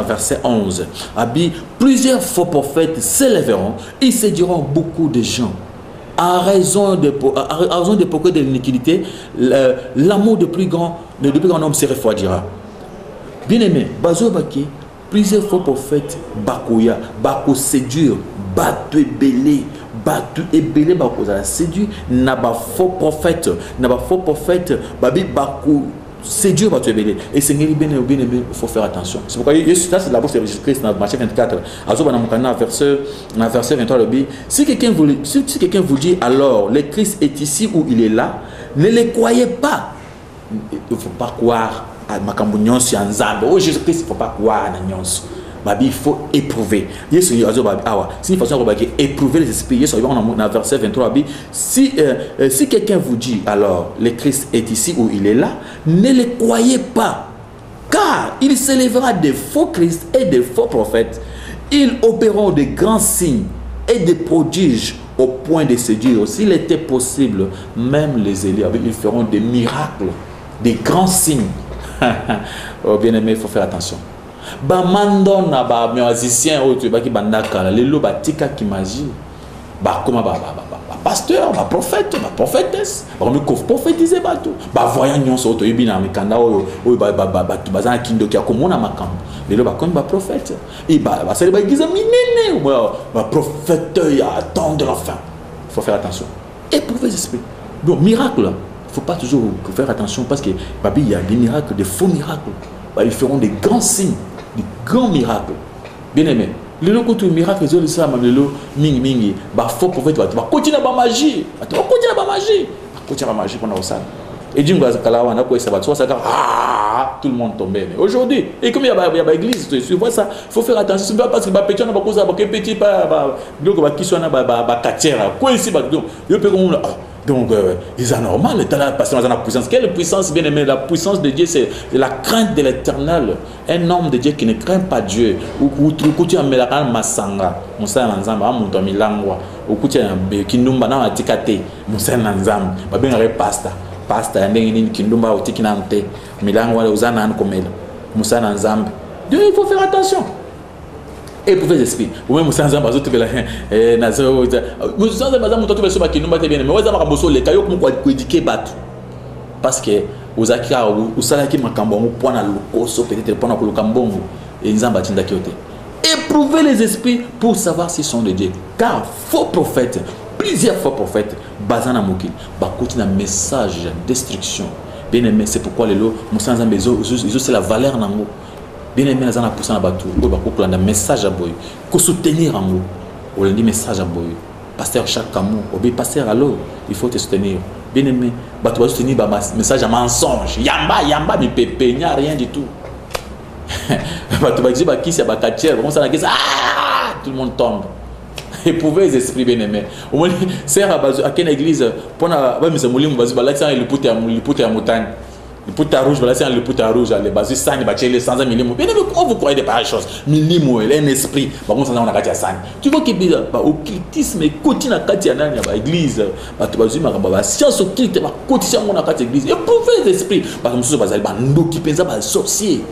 Verset 11. Plusieurs faux prophètes s'élèveront, ils séduiront beaucoup de gens. À raison de beaucoup de l'iniquité, l'amour de plus grand homme se refroidira. Bien aimé, plusieurs faux prophètes bakoya, bako séduire, batu ebele bako za séduire, n'a pas faux prophète, babi bako séduire batu ebele. Et c'est bien aimé, il faut faire attention. C'est pourquoi ça c'est la bouche de Jésus-Christ dans Matthieu 24. Azoba dans verset 23 le dit, si quelqu'un vous dit alors le Christ est ici ou il est là, ne le croyez pas. Il ne faut pas croire à Makambounions en Zambe. Oh Jésus-Christ, il ne faut pas croire à Nyons. Il faut éprouver. C'est une façon de éprouver les esprits. Dans verset 23, si quelqu'un vous dit alors le Christ est ici ou il est là, ne le croyez pas. Car il s'élèvera des faux Christ et des faux prophètes. Ils opéreront de grands signes et des prodiges au point de séduire. S'il était possible, même les élus, ils feront des miracles, des grands signes. Oh, bien aimé, il faut faire attention. Mandona ba musicien ou tu ba ki bandaka le lo ba tika ki magie ba comment ba pasteur ba prophète ba prophétesse ba comme ko prophétiser ba tout ba voyant nyonso to yibina mikanda o ba tu bazana kindo ki akomona makambo le lo ba comme ba prophète et ba sali ba giza minene ou ba prophète ya attend de l'enfant. Il faut faire attention. Éprouver les esprits. Donc miracle, il ne faut pas toujours faire attention parce que il y a des miracles, des faux miracles. Ils feront des grands signes, des grands miracles. Bien aimé, le lot de miracles, les autres, le lot mingi, faux prophète, tu vas continuer à magie. Tu vas continuer à magie. Continuer à magie pendant ça. Et Dieu va tout le monde tombe. Aujourd'hui, et comme il y a une église, tu vois ça, il faut faire attention. Parce que petit, on a beaucoup de petit, qui sont quoi ici, donc, c'est anormal. La puissance. Quelle puissance, bien aimé? La puissance de Dieu, c'est la crainte de l'Éternel. Un homme de Dieu qui ne craint pas Dieu. Ou tu as un masanga, Moussa Nanzamba, Mouton Milangwa, ou tu as un Kindumba, Natikate, Moussa Nanzamba, bien un pasta. Pasta, un Kindumba, ou Tikinante, Milangwa, Ozana, Komel, Moussa Nanzamba. Donc, il faut faire attention. Éprouver les esprits. Ou même sans un bateau, tu veux la nazo. Sans un bateau, tu veux se qui nous battent bien. Mais on va avoir un bosso les cailloux comme quoi éduquer battre. Parce que aux akira ou salaki makambongo point à l'okoso peut-être point à l'okambongo et ils en battent d'acioté. Éprouver les esprits pour savoir s'ils sont de Dieu. Car faux prophètes, plusieurs faux prophètes, basana moki, bah continue un message de destruction. Bien aimé, c'est pourquoi les lots, Moussa Nzambe, ils ont c'est la valeur nango. Bien aimé, les gens ont poussé dans la bateau, ils ont un message à boy, pour soutenir en haut. On a dit message à boy. Pasteur chaque amour, pasteur alors, il faut te soutenir. Bien aimé, tu vas soutenir un message à mensonge. Yamba, mais pépé, il n'y a rien du tout. Tu vas dire qui c'est Bakatier, comment ça tout le monde tombe. Éprouvez les esprits bien aimés. Au moins, c'est à quelle église, pour mes amours, il poutre à montagne. Le poutre rouge, voilà, c'est le poutre rouge, les bases, ça, les bâtiments, les 100 millimètres. Bien aimé, vous croyez des pareilles choses. Millimètres, un esprit. Par contre, on a gâté à ça. Tu vois qu'il y a au occultisme, continue à gâter à l'église. Tu vas dire, la science occulte, continue à gâter à l'église. Éprouvez les esprits. Par exemple, vous avez un sorcier.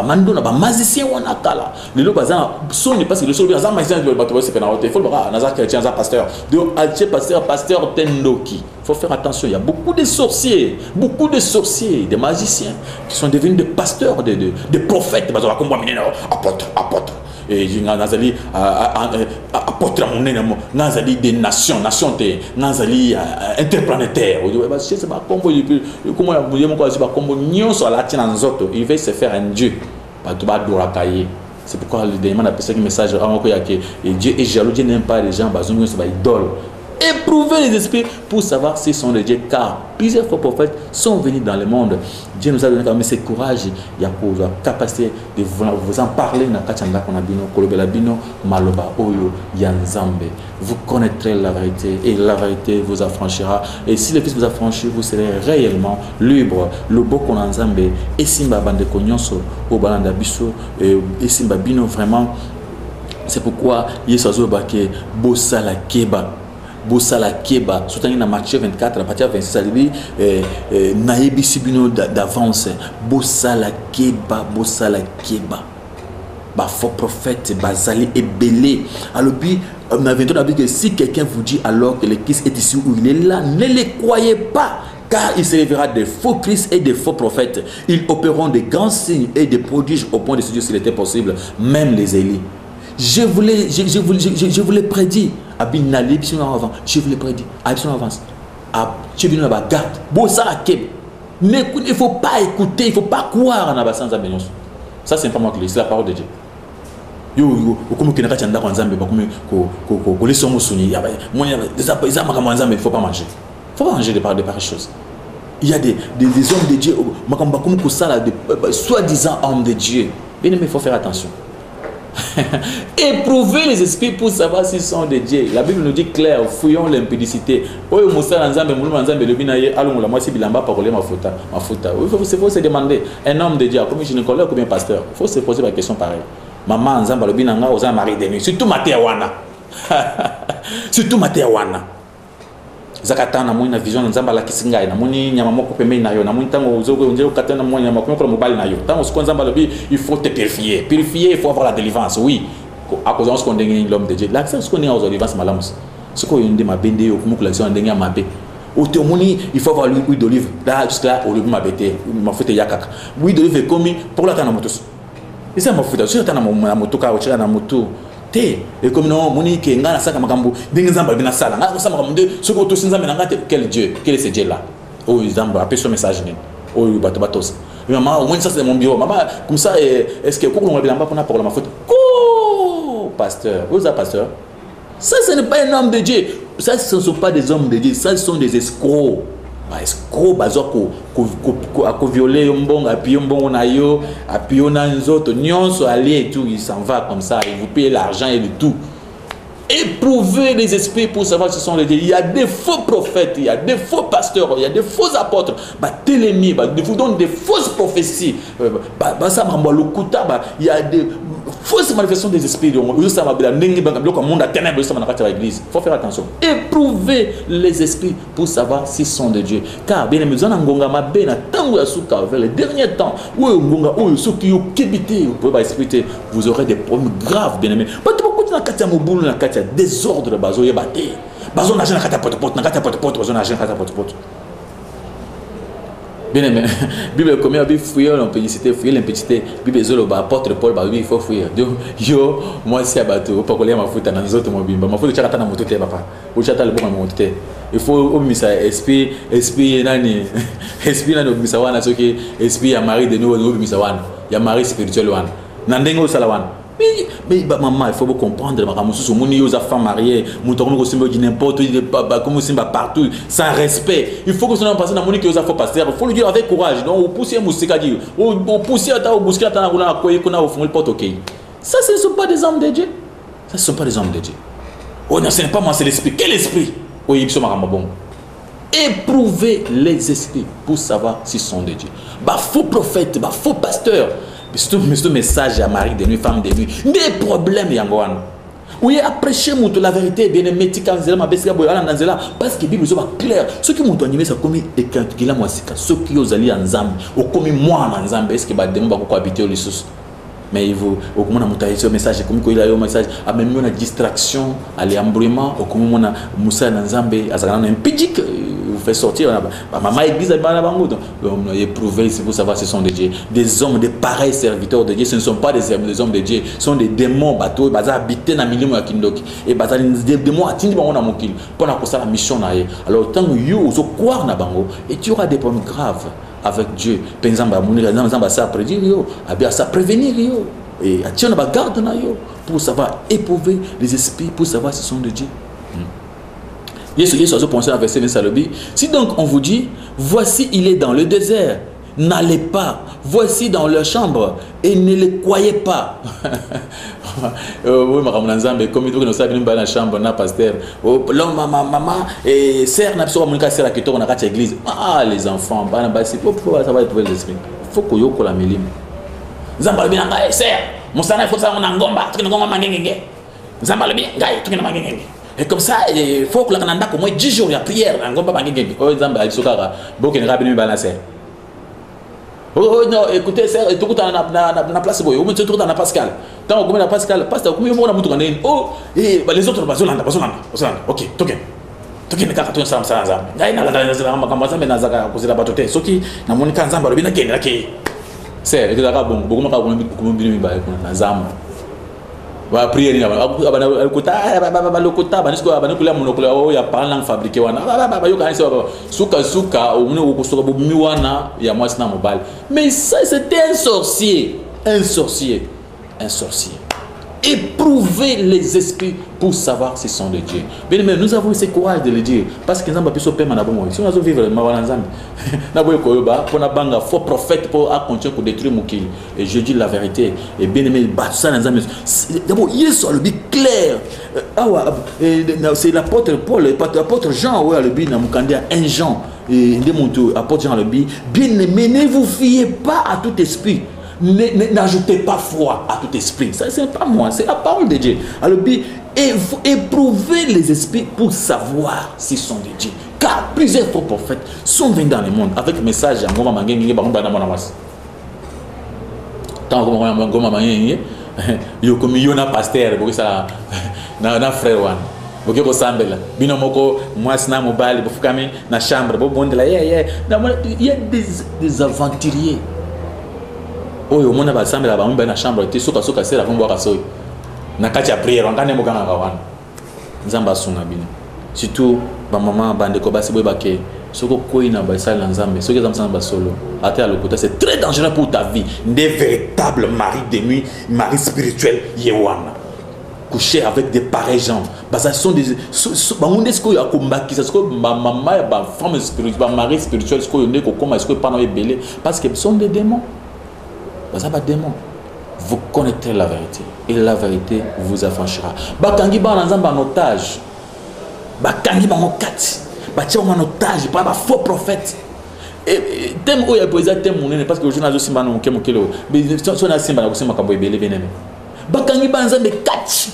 mando na ba magicien wana kala lelo bazana soni parce que le solo bazana magicien de bato c'est pénalité il faut le voir nazar chrétien nazar pasteur donc alche pasteur tendoki faut faire attention il y a beaucoup de sorciers des magiciens qui sont devenus des pasteurs des prophètes bazana comme apôtre et nazali apôtre monene nazali des nations te nazali interplanétaire je sais pas comment il veut se faire un dieu c'est pourquoi le démon a passé un message que Dieu est jaloux, Dieu n'aime pas les gens basés sur idole. Éprouvez les esprits pour savoir s'ils sont de Dieu, car plusieurs faux prophètes sont venus dans le monde. Dieu nous a donné quand même ce courage, il y a la capacité de vous en parler. Vous connaîtrez la vérité et la vérité vous affranchira. Et si le Fils vous affranchit, vous serez réellement libre. Le beau qu'on a zambé, et simba bande konyonso, au balanda biso, et simba bino vraiment. C'est pourquoi Yesu Bake bossa la keba. Bosala keba, soutenir dans Matthieu 24, à partir de 26, ça dit naïbi sibino d'avance. Bosala keba. Bah faux prophète, bazali et belé. Alors puis, on a vu que si quelqu'un vous dit alors que le Christ est ici où il est là, ne les croyez pas. Car il se révélera des faux Christ et des faux prophètes. Ils opéreront des grands signes et des prodiges au point de se dire s'il était possible, même les Élis. Je vous l'ai prédit. Je vous l'ai prédit. Avance. Il ne faut pas écouter, il ne faut pas croire en sans abénion. Ça, c'est pas moi qui le dis, c'est la parole de Dieu. Il ne faut pas manger. Il ne faut pas manger de pareilles choses. Il y a des hommes de Dieu, soi-disant hommes de Dieu. Bien aimé, il faut faire attention. Éprouvez les esprits pour savoir s'ils sont de Dieu. La Bible nous dit clair, fouillons l'impudicité. Il faut se demander, un homme de Dieu, comme gynécologue ou combien pasteur, il faut se poser la question pareille. Maman Nzamba le binanga aux mari de nuit, surtout Matewana. Surtout Matewana. Zakata na moni na vision Nzamba la kisinga na moni nyama moko pembeni na yo na moni tango uzogo unjeo katana moni nyama kwa mobile na yo tango siko Nzamba le il faut te purifier il faut avoir la délivrance oui à cause de ce qu'on dit l'homme de Dieu l'accès ce qu'on est aux délivrance malamus ce qu'on dit ma bende au kuma collection ndenge ma be au témoigner il faut avoir l'huile d'olive là jusque là au lieu ma bete ma fute yakaka l'huile d'olive est commis pour la kana motos et ça ma fute sur tana moto ka ochira na moto et comme non, Monique, Ngana Saka Magambo, Dingzamba Binasala, ce que tous quel Dieu, quel est ce Dieu-là? Oh, ils ont appelé ce message. Oh, Batobatos. Maman, au moins ça c'est mon bureau. Maman, comme ça, est-ce que vous n'avez pas pour la faute? Oh, pasteur, vous êtes pasteur? Ça, ce n'est pas un homme de Dieu. Ça, ce ne sont pas des hommes de Dieu. Ça, ce sont des escrocs. Escrocs, bazoko, ko violer mbongo, appuyer mbongo na yo, appuyer na nzoto, nyonso aller et tout, il s'en va comme ça, il vous paye l'argent et tout. Éprouvez les esprits pour savoir ce sont les dieux. Il y a des faux prophètes, il y a des faux pasteurs, il y a des faux apôtres. Télémie, vous donnez des fausses prophéties. Il y a des fausses manifestations des esprits. Il faut faire attention. Éprouvez les esprits pour savoir s'ils sont de Dieu. Car bien aimé, vers les derniers temps, vous aurez des problèmes graves, bien aimé. Désordre bazo yebate bazo na jena kata pote na kata pote bazo na jena kata pote bien aimé Bible combien bi fouiller l'impudicité Bible zolo ba apôtre Paul ba il faut fouiller yo moi si abato pas coller mafuta na nzoto mobimba mafuta chakata na moto te papa ou chata le bon moto te il faut omisa esprit nani omisa wana soki esprit ya mari de nous omisa wana ya mari spirituel wana na ndengo sala wana. Mais maman, il faut vous comprendre, les femmes mariées, n'importe partout, sans respect. Il faut que ce soit passé dans mon il faut le dire avec courage. Donc, vous poussez un moustique à dire, vous poussez à bousquer à ça, ce ne sont pas des hommes de Dieu. Ça, ce ne sont pas des hommes de Dieu. Oh non, ce n'est pas moi, c'est l'esprit. Quel esprit? Éprouvez les esprits pour savoir s'ils sont de Dieu. Faux prophètes, faux pasteurs. Surtout message à mari de nuit, femme de nuit. Des problèmes, Yangoan. Oui, après chez moi, la vérité, bien aimé, parce que la Bible est claire. Ceux qui m'ont animé, c'est comme ceux qui ont allé en Zambie, ou comme moi en Zambie, est-ce que je vais habiter au Lissus? Mais il faut au moment où message comme il a eu un message a même une distraction à l'embrouillement au moment où Moussa Nzambe a un pidic vous fait sortir maman église à Bango on éprouvé c'est pour savoir ce sont des hommes des pareils serviteurs de Dieu. Ce ne sont pas des hommes de Dieu, ce sont des démons bateaux baza habiter dans milieu ya kindoki et baza des démons atindi bango na mokili pour na kosa la mission na ye. Alors tant que yo ozo croire na bango et tu auras des problèmes graves avec Dieu. Par exemple, ça prédire, ça prévenir, et tu as garde pour savoir éprouver les esprits, pour savoir si ce sont de Dieu. Si donc on vous dit, voici il est dans le désert, n'allez pas, voici dans leur chambre et ne les croyez pas. Oui, comme il nous savons dans la chambre, na pasteur, maman et sœur n'a pas besoin de sœur qui tourne à l'église. Ah les enfants, c'est pour ça va trouver l'esprit. Faut que yo la milim. Zambal bien ngai sœur, mon sana faut ça on ngomba, tu ngomba mangenge. Zambal bien ngai, tu ngomba mangenge. Et comme ça, il faut que la cananda au moins 10 jours de prière, ngomba mangenge. Oh Zambal il sokara, boken rabini balancer. Oh non, écoutez, c'est tout na place boy. On se trouve dans la Pascal. Tant qu'on met la Pascal, pasteur, comment on a monté dans oh et les autres bazolanda. OK, token ne kaka ça ça ça. Ngai na la makambaza mais nazaka kozela batote. Soki na monika nzamba lobi na kende laki. C'est que là bon, beaucoup comme binu ba na nzamba. Ba prière ni abana kota lokota banisco abana kula monokula o ya parlant fabriqué wana ba yo kanisa suka o mune ko soka bumi wana ya mwasi na mobile. Mais ça c'était un sorcier. Éprouver les esprits pour savoir s'ils sont de Dieu. Bien, mais nous avons ce courage de le dire parce que nous avons si on a vivre le faux prophète pour continuer pour détruire mon kill. Et je dis la vérité. Et bien aimé, d'abord, il soit le but clair. C'est l'apôtre Paul, l'apôtre Jean, le but dans 1 Jean, et apôtre Jean le but. Bien aimé, ne vous fiez pas à tout esprit. N'ajoutez pas foi à tout esprit. Ça, c'est pas moi, c'est la parole de Dieu. Alors, éprouvez les esprits pour savoir s'ils sont de Dieu. Car plusieurs faux prophètes sont venus dans le monde avec le message à Ngoma Mangenge Bango Namas. Tant que Ngoma Mangenge, yo comme yona pasteur, parce que ça, na frère wan. Parce que ressemble là. Binomoko, moi c'est na mobile, pour fukami na chambre, pour bon de là, il y a des aventuriers. Oh, au monde va sembler là-bas, on va dans la chambre, tu soka c'est la bombe à soy. Na katia prière, on gagne mokanga kawan. Nzamba sunga bino. Surtout, ba maman bande ko ba seboy baké. Soko koi na ba sala nzambe, soko zamsamba basolo. Até à l'autre, c'est très dangereux pour ta vie. Des véritables maris de nuit, maris spirituels yewana. Coucher avec des pareils gens. Ça sont des on est ce qu'on a combattu, c'est ce que ma maman ba femme spirituelle, ba mari spirituel, ce qu'on est ko comment est-ce que pas no belé parce que ce sont des démons. Ça va démon. Vous connaîtrez la vérité et la vérité vous affranchira. Bakangi ba nzamba en otage. Bakangi ba mokati. Ba tia en otage par ba faux prophète. Et thème où il y a posé thème monene parce que le journal aussi manu kemokelo. Mais so na simba na kusema kambo ebele beneme. Bakangi ba nzambe kati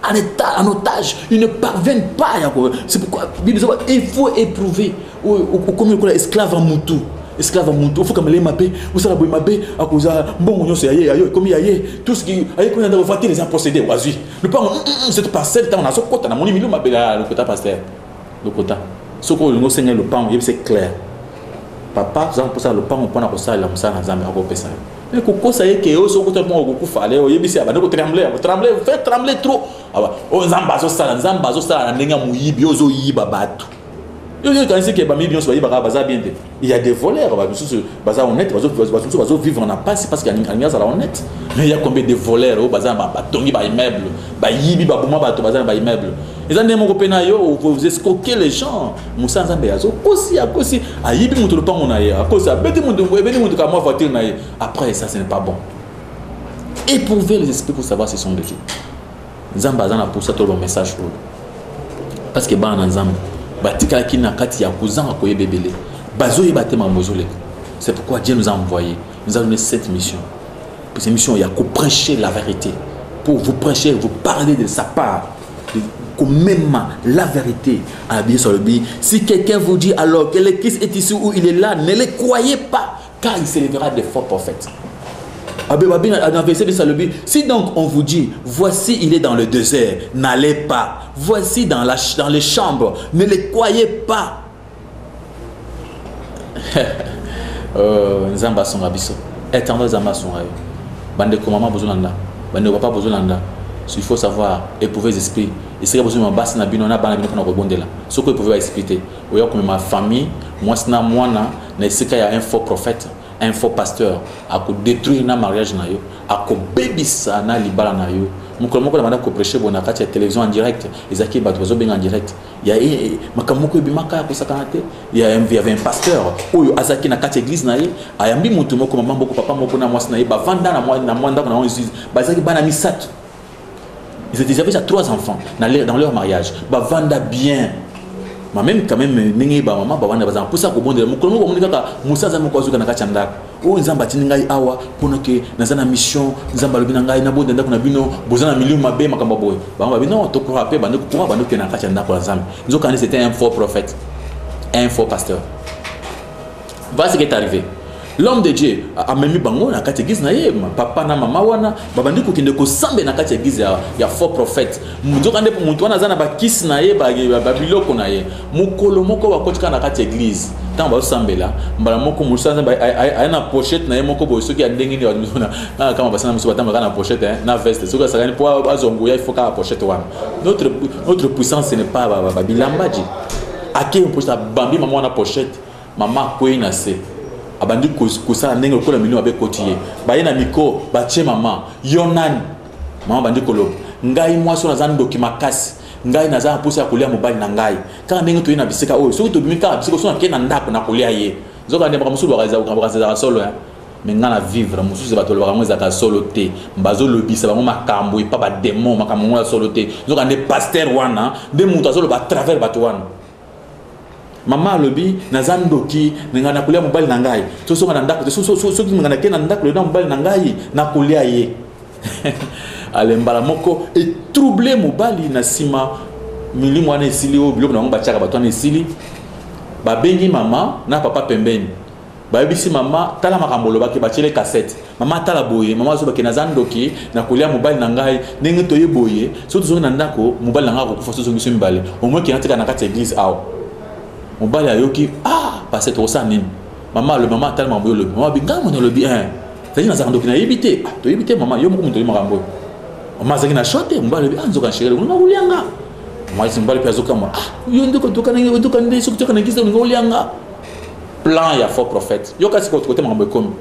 en otage. Ils ne parviennent pas. C'est pourquoi il faut éprouver comme le esclave en moutou. Esclave à Moutou, il faut que les mapé, vous savez, les mapé, à cause de bon, on sait, comme il y a tout ce qui a qu'on a voté les procédés, vas-y. Le pain, cette parcelle, on a ce quota, on a mon million, le quota pasteur. Le quota. Ce qu'on nous enseigne le pain, c'est clair. Papa, vous avez pour ça le pain, on prend à ça, la moussa, dans un méro, ça. Mais Coco, ça y est, que au second, au coup, fallait, au yébissé, à vous trembler, faites trembler trop. Ah, aux zambazo, ça, la nenga mouyi, biozo, yibabatu. Il y a des voleurs, honnête, vivre en passe parce qu'il y a des honnête. Mais il y a combien de voleurs au bazar, immeuble, immeuble. Ils ont des mots vous escroquez les gens. Moussa Zambeazo, aussi, à Yibi Moutou pas mon aïe, à cause à Bédi Moutou, voiture naïe. Après, ça, ce n'est pas bon. Éprouvez les esprits pour savoir si ce sont de Dieu. Zambazan a pour ça tout le message. Parce que ban Zamba. C'est pourquoi Dieu nous a envoyé. Nous avons donné cette mission. Cette mission, il y a qu'à prêcher la vérité. pour vous prêcher, vous parler de sa part, même la vérité habillée sur le billet. Si quelqu'un vous dit alors que le Christ est ici ou il est là, ne le croyez pas, car il s'élèvera des faux prophètes. Si donc on vous dit, voici il est dans le désert, n'allez pas. Voici dans les chambres, ne le croyez pas. Nzamba son abisso. Étendant Nzamba son ayo. Bande comment besoin là. Bande pas besoin là. Il faut savoir éprouver les esprits. Et c'est besoin de basse na bino na bana bino na rebonde là. Ce que vous pouvez expliquer. Oya comme ma famille, moi sina moi na il y a un faux prophète, un faux pasteur à détruire na mariage na yo, à bébisa na libala na yo. Mukolo la ko prêcher bona kati télévision en direct, ezaki bato bien en direct. Il y a makamoko bimaka ko sakanate, il y avait un pasteur oyo azaki na kati église na ye, ayambi mutu moko maman boko papa moko na mwasi na ye ba vanda na mwanda na église, bazaki bana misatu. Ils étaient déjà 3 enfants dans leur mariage. Bah vanda bien. Mais même quand même ningi ba maman ba vanda bazan pour ça ko bonde mukolo ko monika musa za moko azuka na kachanda. O nzamba tiningai awa pona ke nazana mission nzamba lobi na ngai na bonde ndako na bino bozana milieu mabe makamba boy. Ba ba bino to ko rapper bande ko bande ke na kachanda ko nzamba. Nzoka c'était un faux prophète, un faux pasteur. Voilà ce qui est arrivé. L'homme de Dieu a même mis bango na kati église na ye papa na mama wana babandi ko kinde ko sambe na kati église ya faux prophète muzoka nde muntu wana zana ba kiss na ye ba biloko na ye mukolo moko ba kotika na kati église tant ba sambela mbala moko musanza ba na pochette na ye moko bo soki adengi ni wadumona na kama basana muso batamba na pochette na veste soki sakani po azongoya il faut ka pochette wana notre puissance ce n'est pas ba bilambaji ake pochette bambi mama na pochette mama ko ina se abandi kusala ndenge lokola milion abe kotiye baye na miko batie mama yonani mama bandi kolo ngai mwaso na zan doki makasi ngai na za mpusa kulia mobali na ngai kaka ndenge to ina bisika oyo soki to bimika bisika so na ke na ndako na kulia ye zoka ndemba musulu bakaza solo ya menga na vivre mususu bato lo bakamwe za solo te mbazo lobisa bango makambo ipa ba démon makambo ya solo te zoka nde pasteur wana de mutu azolo ba travers bato wana. Mama lobi nazan doki ngana kulia mobali na ngai to so ngana ndako so ngana ke na ndako le na mobali na ngai na kulia ye ale mbala moko et troubler mobali na sima milimo wana esili o biloko na ngo bachaka bato na esili ba bengi mama na papa pembeni ba bisi mama tala makambo lobaki bachele cassette mama tala boye mama zo baki nazan doki na kulia mobali na ngai ndenge to ye boye so to so ngana ndako mobali na ngako kufa so so ngiso mbale au moins ki natika na kati église awo mobali ayoki parce que ça nini maman le maman tellement boyo le maman bi ngamo no le bien c'est na zando kina yibite to yibite maman yo moko mutoli makambo maman zaki na shote mobali bi anzo kan shirele ngoma ulianga moi c'est mobali pia zoka moi yo ndiko toka na ndoka ndé so toka na kisa ngoma ulianga plan ya faux prophète yo kasi ko côté makambo comme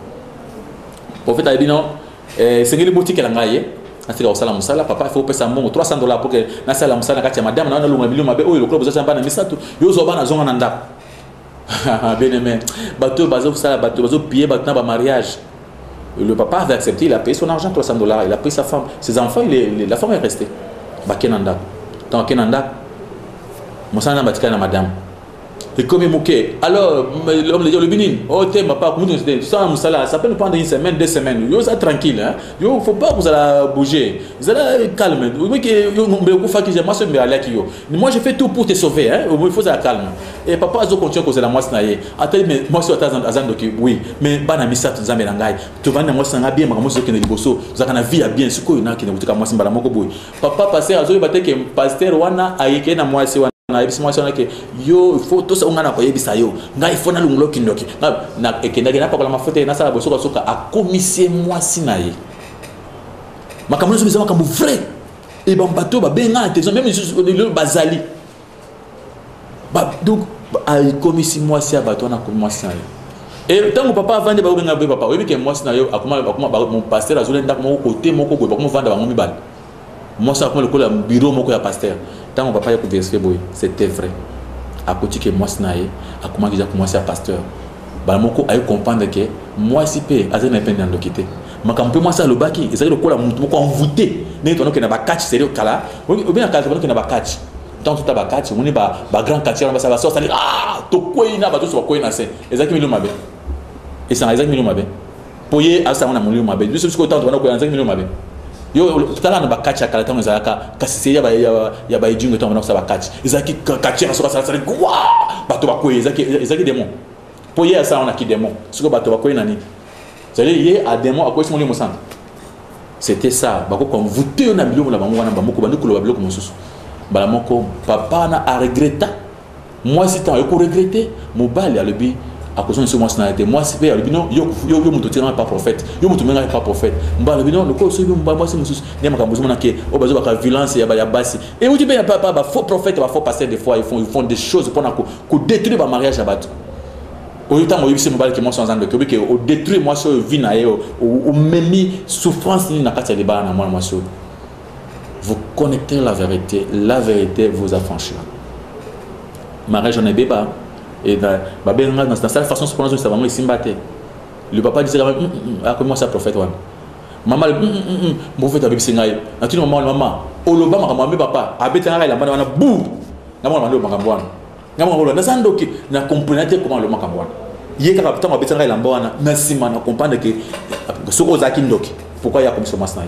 prophète a dit non sengeli boutique la ngaye asika osala musala papa il faut payer mongo $300 pour que na sala musala kati ya madame na lunga milieu mabe oyo lokolo boza chamba na misatu yo zo bana zonga na ndako bien aimé bateau bazo sala bateau bazo payer bateau na ba mariage le papa avait accepté il a payé son argent $300 il a pris sa femme ses enfants la femme est restée bakenanda tant kenanda musana batika na madame et comme mouké alors l'homme de Dieu le binin oh t'es ma pas comment tu ça musala ça peut nous prendre une semaine 2 semaines yo ça tranquille hein yo faut pas que vous allez bouger vous allez calme oui que yo ngombe kufa ki moi me aller ki yo moi je fais tout pour te sauver hein il faut ça calme et papa azo continue cause la moi na ye attends mais moi sur azando ki oui mais bana misatu nzambe na ngai to vanda moi sanga bien maka moi zo kene liboso za kana vie bien siko ina kene butuka moi simbala moko boy papa passer azo bateke pasteur wana ayeke na moi si na ebisimo sona ke yo photo sa ngana ko yebisa yo ngai fona lungulo kindoki na ekenda gena pakola mafoto na sala bosoka soka a commissie moi sinaye makambo so bizama kambo vrai et ban bateau ba benga attention même le bazali ba donc a commissie moi si abato na commissie sinaye et tant que papa vendre ba benga be papa oyebi ke moi sinaye akoma mon pasteur azole ndako moko côté moko boy ba ko vendre ba ngomi bal moi ça comme le bureau moko ya pasteur tant que papa a vérifié boy c'était vrai à côté que moi sinaye a commencé à pasteur ba moko a comprendre que moi si pe azana peine dans quitter makampe moi ça le baki et ça le kola mutu moko envoûté né tono que na ba catch sérieux kala ou bien kala que na ba catch tant tout ba catch on est ba grand catch on va ça sort ça to koina ba to so koina c'est exactement milieu mabe et ça exactement milieu mabe poyer à ça on a milieu mabe juste ce que tant on a ko exactement milieu mabe yo tala na bakati akala tango ezalaka kasi ya ba ejingo tango na ba kati ezaki kati na soka sala kwa bato bakoye ezaki démon po ye ça on a qui démon siko bato bakoye nani c'est-à-dire ye a démon akoye simoli mosanga c'était ça bako comme vous te na biloko na bango wana bamoko bandi koloba biloko mosusu bala moko papa na a regretta moi si tant ko regretter mobali a lebi à cause de ce nationalité moi c'est pas le non yo muto tirant pas prophète yo muto menga pas prophète mba le non le ko so yo mba moi c'est mususu ndema ka muzuma na ke o bazo ba violence ya basi et vous dites pas faux prophète va faux passer des fois ils font des choses pour ko détruire ba mariage à bateau au temps où c'est mobile qui moi sans ande que au détruire moi so vie na yo au memi souffrance ni na kati ya débat na moi so vous connectez la vérité vous affranchira mariage on est bébé. Et dans cette façon, c'est vraiment ici. Le papa disait comment ça prophète maman prophète avec Singaï. Naturellement maman Olobama comme papa abetanga la bana bou na mwana ndo makambo na mwana na sandoki na comprendre comment le makambo yé ka putain abetanga la bana na sima na comprendre que soko zaki ndoki pourquoi il y a comme ce masna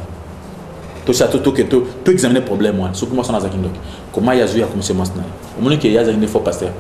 to chateau to que to examiner problème moi soko moi ça na zaki ndoki comment il y a joué comme ce masna au moins que il y a un faux pasteur.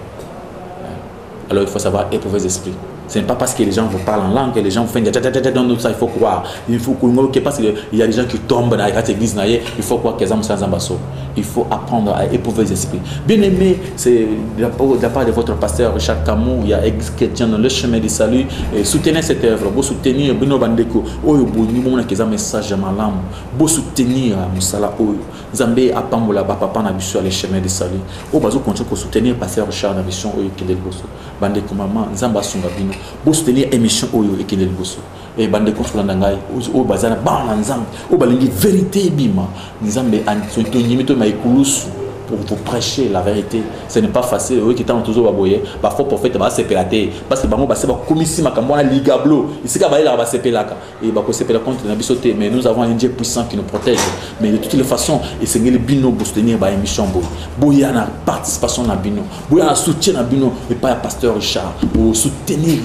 Alors il faut savoir éprouver les esprits. Ce n'est pas parce que les gens vous parlent en langue que les gens vous font dans ça, il faut croire. Il faut que parce qu'il y a des gens qui tombent dans l'église, il faut croire qu'ils ont sans ambassade. Il faut apprendre à éprouver les esprits. Bien aimé, c'est de la part de votre pasteur Richard Camou, il y a ex-chrétien dans le chemin du salut. Soutenez cette œuvre, vous soutenir Beno Bandeko, Oyo Bouni, qui a un message à malam, vous soutenir Moussala Oyo, Zambé Apambola Papa Nabiso à le chemin du salut. Au bazo continue pour soutenir pasteur Richard Nabiso Oyo qui est le bosso. Bandeko Maman, Zamba Sungabino. Pour soutenir l'émission Oyo et Kendel Bosso. Et bande consultant ngai au bazana ba nzambe au balingi vérité bima nzambe antonto nyimito maikulusu pour vous prêcher la vérité. Ce n'est pas facile. Oui, qui est toujours aboyé. Parfois, prophète va se pélater. Parce que bango va se commissi makamona ligablo. Ici, kabala va se pélaka. Et bah se pélaka contre la bisoté. Mais nous avons un Dieu puissant qui nous protège. Mais de toutes les façons, et c'est le bino pour soutenir bah émission boy. Boya na participation na bino. Boya na soutien na bino. Et pas pasteur Richard. Pour soutenir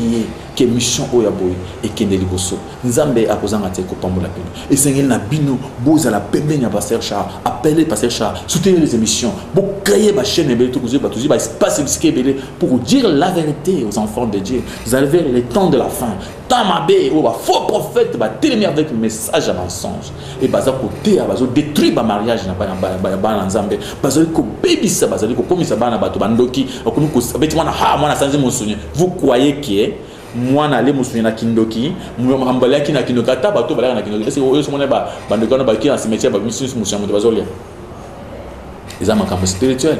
que mission oya boy et Kendeli Bosso. Nzambe akozanga te ko pambola bino. Et c'est na bino boza la pembe nya pasteur Richard. Appelez pasteur Richard. Soutenir les émissions. Pour créer ma chaîne espace pour dire la vérité aux enfants de Dieu. Vous allez les temps de la fin. Tant ma bé, faux prophète va télémer avec message à mensonge. Et baza côté baza détruire ba mariage na ba nzambe. Baza ko baby ça baza ko komisa bana bato bandoki okunu ko beti mwana ha mwana sanzi musuni. Vous croyez que moi na le musuni na kindoki, moi mambala ki na kindoka ta bato bala na kindoki. Est-ce que oyo somone ba bandokana ba ki na cimetière ba musuni musuni bazolia. Les âmes spirituels.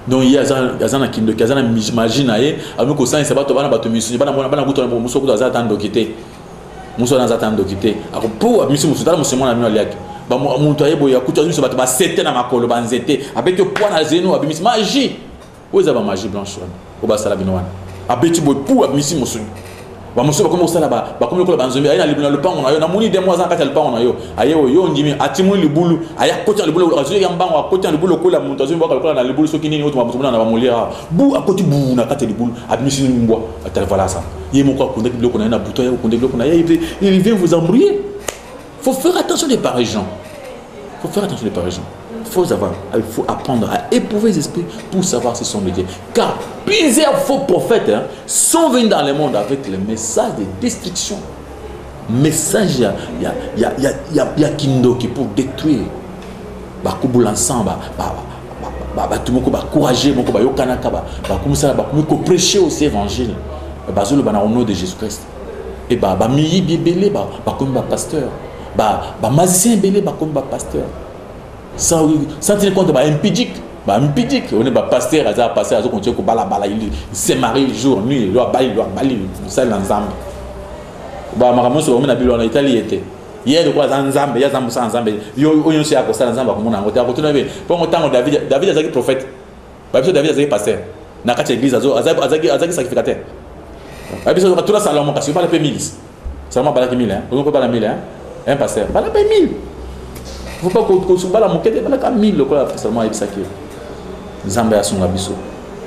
Donc il y a un qui m'imagine avec au sein c'est pas toi bato musu bana kuto muso kuto za tando kité muso na za tando kité ako pour musu musu tala musu mona mino liaki ba muntu ayebo ya kuto musu bato ba sete na makolo banzete avec le point na zeno abimisi magie oza ba magie blanche ko ba sala binwana abeti boy pour abimisi musu ba muso ba komo sala ba komo ko ba nzombi ayina libuna le pango na yo na moni de mois kata le pango na yo ayewo yo ndimi atimu libulu aya kota libulu azu ya mbango akota libulu ko la muntu azu mboka ko na libulu soki nini oto ba muso na ba molia bu akoti bu na kata libulu abimisi mbwa atale voilà ça yemo ko konde libulu ko na buto ya konde libulu ko na il vient vous embrouiller. Faut faire attention des pareils gens. Faut faire attention des pareils gens. Il faut apprendre à éprouver les esprits pour savoir si sont de Dieu. Car plusieurs faux prophètes sont venus dans le monde avec les messages de destruction. Message, il y a Kindo qui pour détruire. Bakubu l'ensemble, tout le monde va encourager, tout le monde va prêcher aussi l'évangile. Au nom de Jésus-Christ. Et miyi bibélé, comme pasteur. Magicien belé, comme pasteur. Sans tenir compte de impidique, on est pasteur, il se marie jour, nuit, il doit balayer, ça l'ensemble. En Italie était. Hier de quoi Zanzambe, il y a Zanzambe, il y a Zanzambe, comme on a continué. Pour autant, David a prophète. David a pasteur. Dans la église, Azaki sacrificateur. Tout là, Salomon, parce que pas la paix 1000. Salomon, pas la paix 1000. On ne peut pas la 1000. Un pasteur, pas la paix 1000. Il ne faut pas qu'on se bat la moquette, pas la 1000. Le quoi, seulement avec ça qui est. Zambé a son abisso.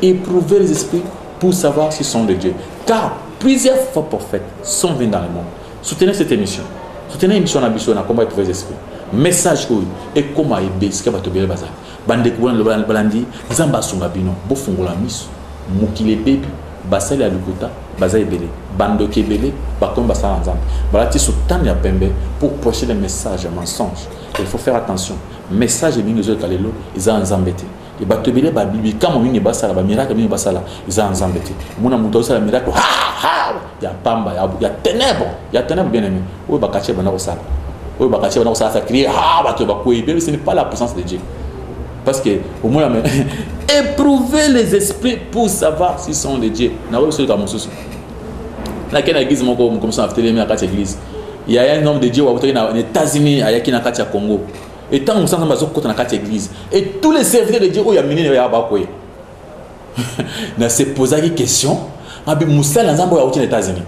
Éprouver les esprits pour savoir s'ils sont de Dieu. Car plusieurs faux prophètes sont venus dans le monde. Soutenez cette émission. Soutenez l'émission Abisso, on a comment éprouver les esprits. message et comment ebe ce que va te bele bazar bande ko le balandi nzamba sunga bino bo fungola miso mukile bebi basali ya lukuta baza ebele bando kebele bakomba sala nzamba balati sultan ya pembe pour prêcher les messages mensonges. Il faut faire attention message mingi zo kalelo iza nzambete et batebele ba bibi kama mingi basala ba miracle mingi basala iza nzambete mona muto sala miracle ha ya pamba ya ténèbres bien aimé o bakache bana ko sala o bakache bana ko sala ça crier ha ba to ba ko ebe ce n'est pas la puissance de Dieu parce que au moins éprouver les esprits pour savoir s'ils sont de Dieu na ko sur mon souci na kena église moko comme ça after les à quatre église il y a un homme de Dieu aux États-Unis à yakina katia Congo et tant on s'en va sur côté na quatre église et tous les serviteurs de Dieu où il y a miné ya ba ko na se poser une question abi musala nzambo ya aux États-Unis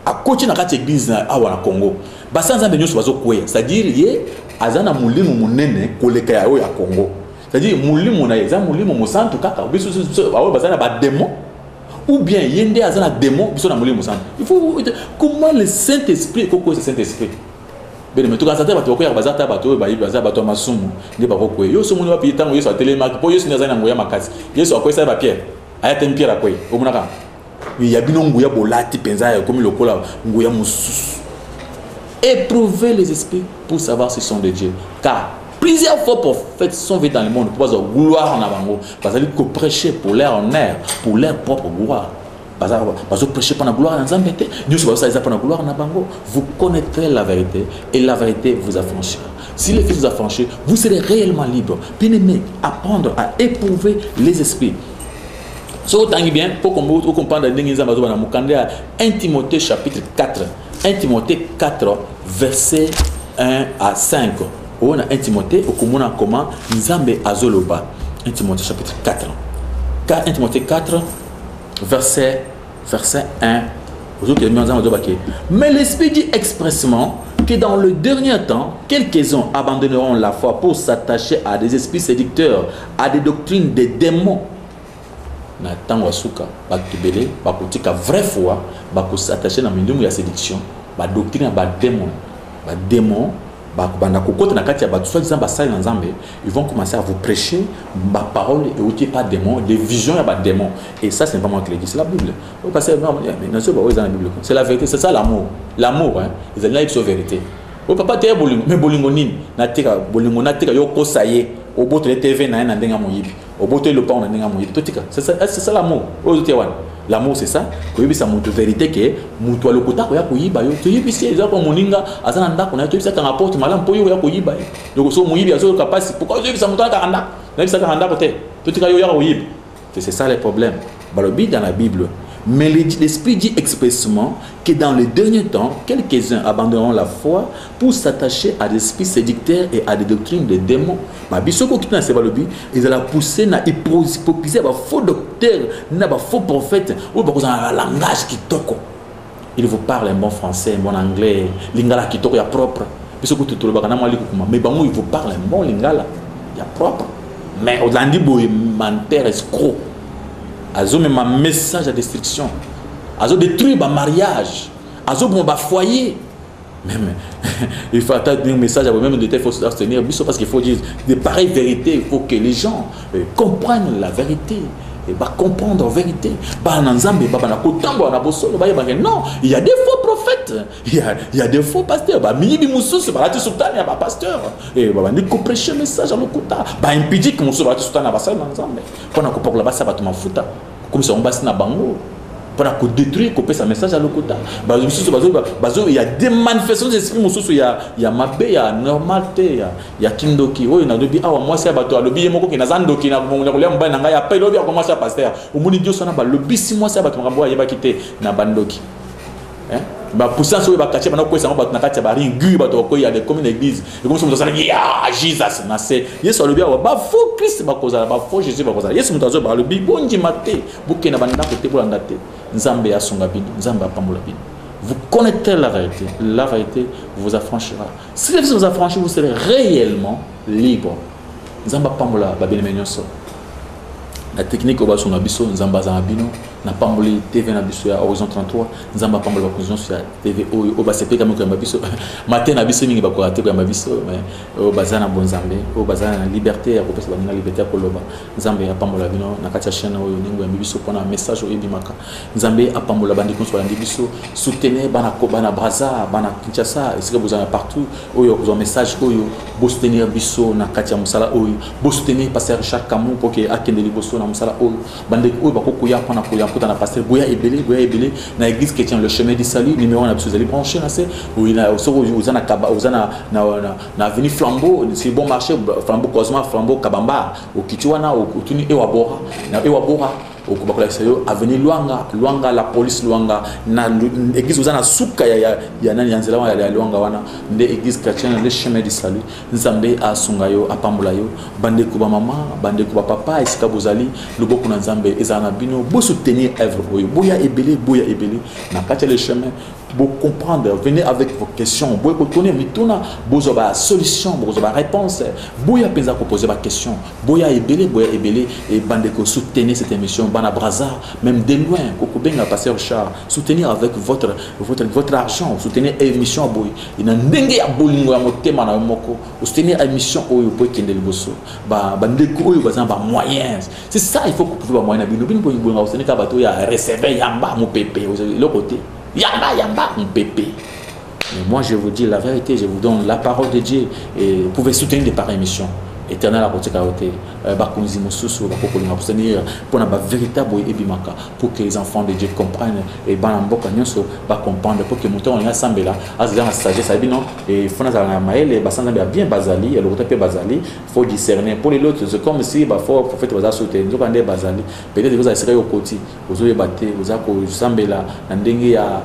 à côté na quatre église na awa na Congo ba sans nzambe nyoso bazo ko c'est-à-dire ye azana mulimu munene koleka ya ya Congo c'est-à-dire mulimu na eza mulimu musantu kaka biso awa bazana ba démon ou bien yende azana démon biso na mulimu musantu il faut comment le Saint-Esprit koko ce Saint-Esprit bene mais tout quand ça va to ko ya bazata bato ba yiba za bato masumu ndi ba ko yo so muni wa pitango yeso atelema po yeso nazana ngoya makasi yeso akoisa ba pierre ayate pierre akoy omunaka il y a bino ngoya bolati penza ya comme lokola ngoya mususu éprouver les esprits pour savoir s'ils sont de Dieu car plusieurs fois prophètes sont venus dans le monde pour avoir gloire en avant parce qu'ils prêchaient pour leur honneur pour leur propre gloire parce que prêcher pour la gloire dans un métier nous sommes ça pour la gloire en avant vous connaîtrez la vérité et la vérité vous affranchira si le Fils vous affranchit vous serez réellement libre bien aimé apprendre à éprouver les esprits. Ce qui est bien pour comprendre 1 Timothée chapitre 4 1 Timothée 4 verset 1 à 5 on a 1 Timothée au komona comment nzambe azoloba 1 Timothée chapitre 4 1 Timothée 4 verset 1 mais l'Esprit dit expressement que dans le dernier temps quelques-uns abandonneront la foi pour s'attacher à des esprits séducteurs à des doctrines des démons na tango suka batubele bakotika vraie foi bakosattacher na mindumu ya séduction ba doctrine ba démon banda kokota na kati ya batu soit disant basali na nzambe ils vont commencer à vous prêcher ba parole et outil pas démon des visions ya ba démon et ça c'est pas moi qui le dis c'est la Bible parce que mais non c'est pas dans la Bible c'est la vérité c'est ça l'amour hein ils ont la vérité o papa te bolingo mais bolingo nini na tika bolingo na tika yo kosaye au bout de TV na na ndenga moyibi au bout de le pain na ndenga moyibi to tika c'est ça l'amour o te wana l'amour c'est ça ko yebisa mutu vérité que mutu alokota ko ya koyiba yo to yebisi eza ko moninga azana ndako na to yebisa ka rapport malam po yo ya koyiba yo so moyibi azo capacité pourquoi yo yebisa mutu ka anda na yebisa ka anda ko te to tika yo ya koyiba c'est ça le problème balobi dans la Bible. Mais l'Esprit dit expressément que dans les derniers temps, quelques-uns abandonneront la foi pour s'attacher à des esprits séducteurs et à des doctrines de démons. Ils allaient pousser à hypocrisie, à faux docteurs, à faux prophètes, ou à un langage qui toque. Il vous parle un bon français, un bon anglais, lingala qui toque, il y a propre. Mais il vous parle un bon lingala, il y a propre. Mais au-delà du menteur escroc. Azo même un message à destruction. Azo détruire ma mariage. Azo bon ba foyer. Même il faut attendre un message à vous-même de tel faut s'abstenir parce qu'il faut dire de pareilles vérités, il faut que les gens comprennent la vérité. Et bah comprendre la vérité. Bah nanzambe bah na kotambo na bosolo bah non, il y a des faux prophètes. Il y a des faux pasteurs. Bah mibi mususu bah la sultan ya bah pasteur. Et bah ni ko prêcher message à l'okota. Bah impidi que mususu bah sultan na basal nanzambe. Pour na ko pour la basa ba to mafuta. Comme ça on basi na bango. Pour na ko détruire ko pesa message à l'okota. Bah mususu bazo il y a des manifestations d'esprit mususu il y a mabe il y a normalité il y a kindoki. Oh na dobi awa moi c'est ba to alobi yemoko ki na zandoki na ko lia mbana nga ya pa lobi a commencer à pasteur. Au moni Dieu sona ba lobi si moi c'est ba to ngambo ya ba kite na bandoki. Hein? Ba puissance ba kache ba na ko esa ba na kati ba ringu ba to ko ya de comme une église. Et comme ça on dit ya Jesus na c'est Yesu alobi awa ba faux Christ ba koza ba faux Jésus ba koza. Yesu mutazo ba lobi bonji mate buke na banda ko te bolanda te. Nzambe ya songa bino, nzambe apambola bino. Vous connaîtrez la vérité vous affranchira. Si la vérité vous affranchit, vous serez réellement libre. Nzamba pambola babine menyoso. La technique oba songa biso nzamba za bino na pamboli TV na biso ya Horizon 33 nzamba pamboli bakonzo sur TV o ba sepe comme ko biso matin na biso mingi ba ko rater ko biso mais o bazana bonzambe o bazana na liberté ya kopesa ba liberté ko loba nzambe ya pambola bino na kati ya chaîne oyo ningo ya biso pona message oyo bimaka nzambe apambola bandi ko so la biso soutenir bana ko bana Braza bana Kinshasa esika bozana partout oyo ko message oyo bo soutenir biso na kati ya musala oyo bo soutenir pasteur Richard Kamou pour que akende liboso na musala oyo bande oyo bako kuya pona kuya kota na pasteur boya ebele na église chrétienne le chemin du salut numéro na biso zali branché na c'est oui na soko uzana kaba uzana na avenue Flambeau c'est bon marché Flambeau Cosma Flambeau Kabamba au Kitiwana au Tuni Ewabora na Ewabora au Kubakola Sayo avenue Luanga la police Luanga na église uzana suka ya nani yanzela ya Luanga wana nde église chrétienne le chemin du salut nzambe asungayo apambola yo bande kuba mama bande kuba papa esika bozali loboko na nzambe ezana bino bo soutenir œuvre oyo boya ebele na kati le chemin pour comprendre, venez avec vos questions. Vous pouvez tourner, mituna, vous avez solution, vous avez réponse. Vous avez poser ma question. Vous avez ébélé, et bandeko soutenir cette émission. Bana Braza, même de loin, Kokobenga passer Richard, soutenir avec votre argent, soutenir l'émission. Il y a un dengue à bolingo à motema na moko. Soutenir l'émission où vous pouvez kende le bosso. Bandeko où vous avez moyens. C'est ça, il faut que vous ayez moyens. Vous soutenir kabato ya recevoir yamba mon pépé. Le côté. Yamba, mon pépé. Mais moi, je vous dis la vérité, je vous donne la parole de Dieu et vous pouvez soutenir des pareilles émissions. Éternel à côté bakonzi mosusu bakokolinga pour soutenir pour na véritable ebimaka pour que les enfants de Dieu comprennent et banamboka nyonso ba comprendre pour que monter on a sambela azala na sagesse abino et fona za maele basanga bien bazali et le côté bazali faut discerner pour les autres c'est comme si ba faut prophète baza soutenir nzoka ndé bazali peut-être vous allez au côté vous oye baté vous a ko sambela na ndenge ya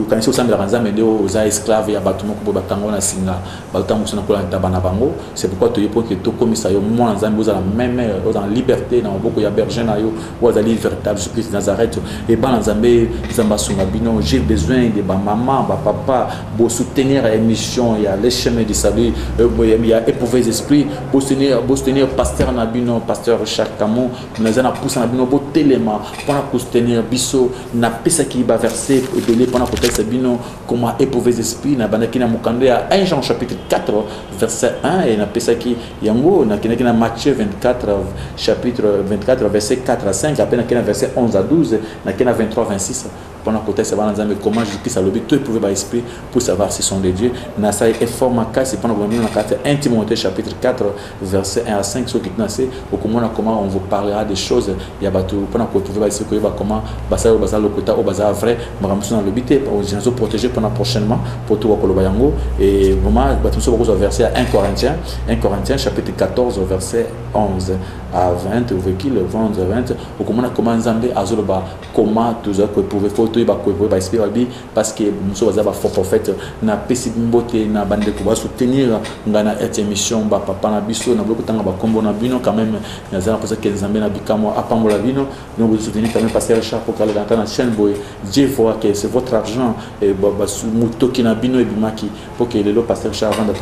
kanisi sambela kanzambe ndio za esclave ya batu moko bakango na singa batambo sona ko la tabana bango c'est pourquoi tu pour que to komisa yo mwana nzambe vous même dans liberté dans beaucoup ya berger na yo vous allez véritable Jésus-Christ Nazareth et ban nzambe zamba sunga bino j'ai besoin de ba maman ba papa pour soutenir l'émission il y a les chemins du salut il y a éprouver esprit pour soutenir pasteur Nabino pasteur Richard Kamou nous allons pousser Nabino pour téléma pour soutenir biso na pesa qui va verser de pendant contexte bino comment éprouver esprit na banaki na mukande à 1 Jean chapitre 4 verset 1 et na pesa qui yango na kinaki na Matthieu 24 chapitre 24 verset 4 à 5 à peine verset 11 à 12 na 23 26 pendant côté ça va dans comment Jésus-Christ a lobby tout éprouvé par esprit pour savoir si sont de Dieu na ça est forme c'est pendant qu'on dans 1 Timothée chapitre 4 verset 1 à 5 ce qui est au comment on vous parlera des choses il y a bateau pendant qu'on trouver par esprit comment basa le côté au bazar vrai maramso dans le bité aux gens protéger pendant prochainement pour tout au bayango et vraiment bateau sur verset 1 Corinthiens chapitre 14 verset 11 à 20 ou le 20 au comment Nzambe azoloba comment tous que pouvez photo ba ko ba esprit parce que nous sommes ba faux prophète na pesi mbote na bande ko ba soutenir ngana cette émission ba papa na biso na beaucoup tanga ba kombo na bino quand même na za parce que Nzambe na bikamo apambola bino nous vous soutenir quand même passer Richard pour aller dans la chaîne boy Dieu voit que c'est votre argent et ba mutoki na bino e bimaki pour que le pasteur Richard vende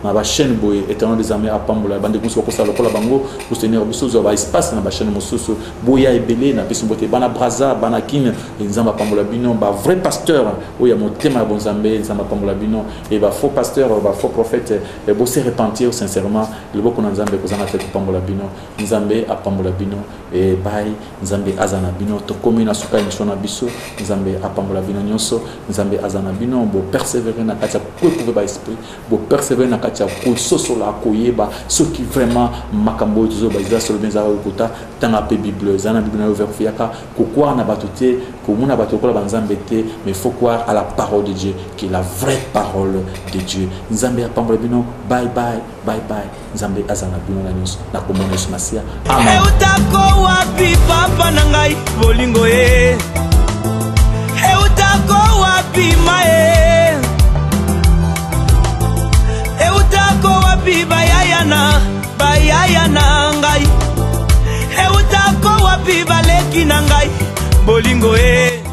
na ba chaîne boy éternel des amis apambola bande ko ko ça le kola bango pour soutenir biso zo ba espace na ba chaîne mosusu boya ebele na pesi mbote bana Braza bana kin Nzamba pambola bino ba vrai pasteur où il y a mon thème bon Nzambe Nzamba pambola bino et ba faux pasteur ba faux prophète et beau se repentir sincèrement le beau qu'on Nzambe ko zana tête pambola bino Nzambe a pambola bino et bay Nzambe azana bino to komina suka émission na biso Nzambe a pambola bino nyonso Nzambe azana bino bo persévérer na katia ko trouver ba esprit bo persévérer na katia ko sosola ko yeba ce qui vraiment makambo toujours ba za solo benza okuta tanga pe bible zana bible na ouvert fiaka ko kwa na batuté ko muna batukola banzambe te mais faut croire à la parole de Dieu qui est la vraie parole de Dieu Nzambe a pambola bino bye Nzambe azana bino na nyonso na komona Yesu Masia amen utako wapi papa na ngai bolingo e utako wapi mae utako wapi bayaya na ngai utako wapi baleki na ngai bolingo e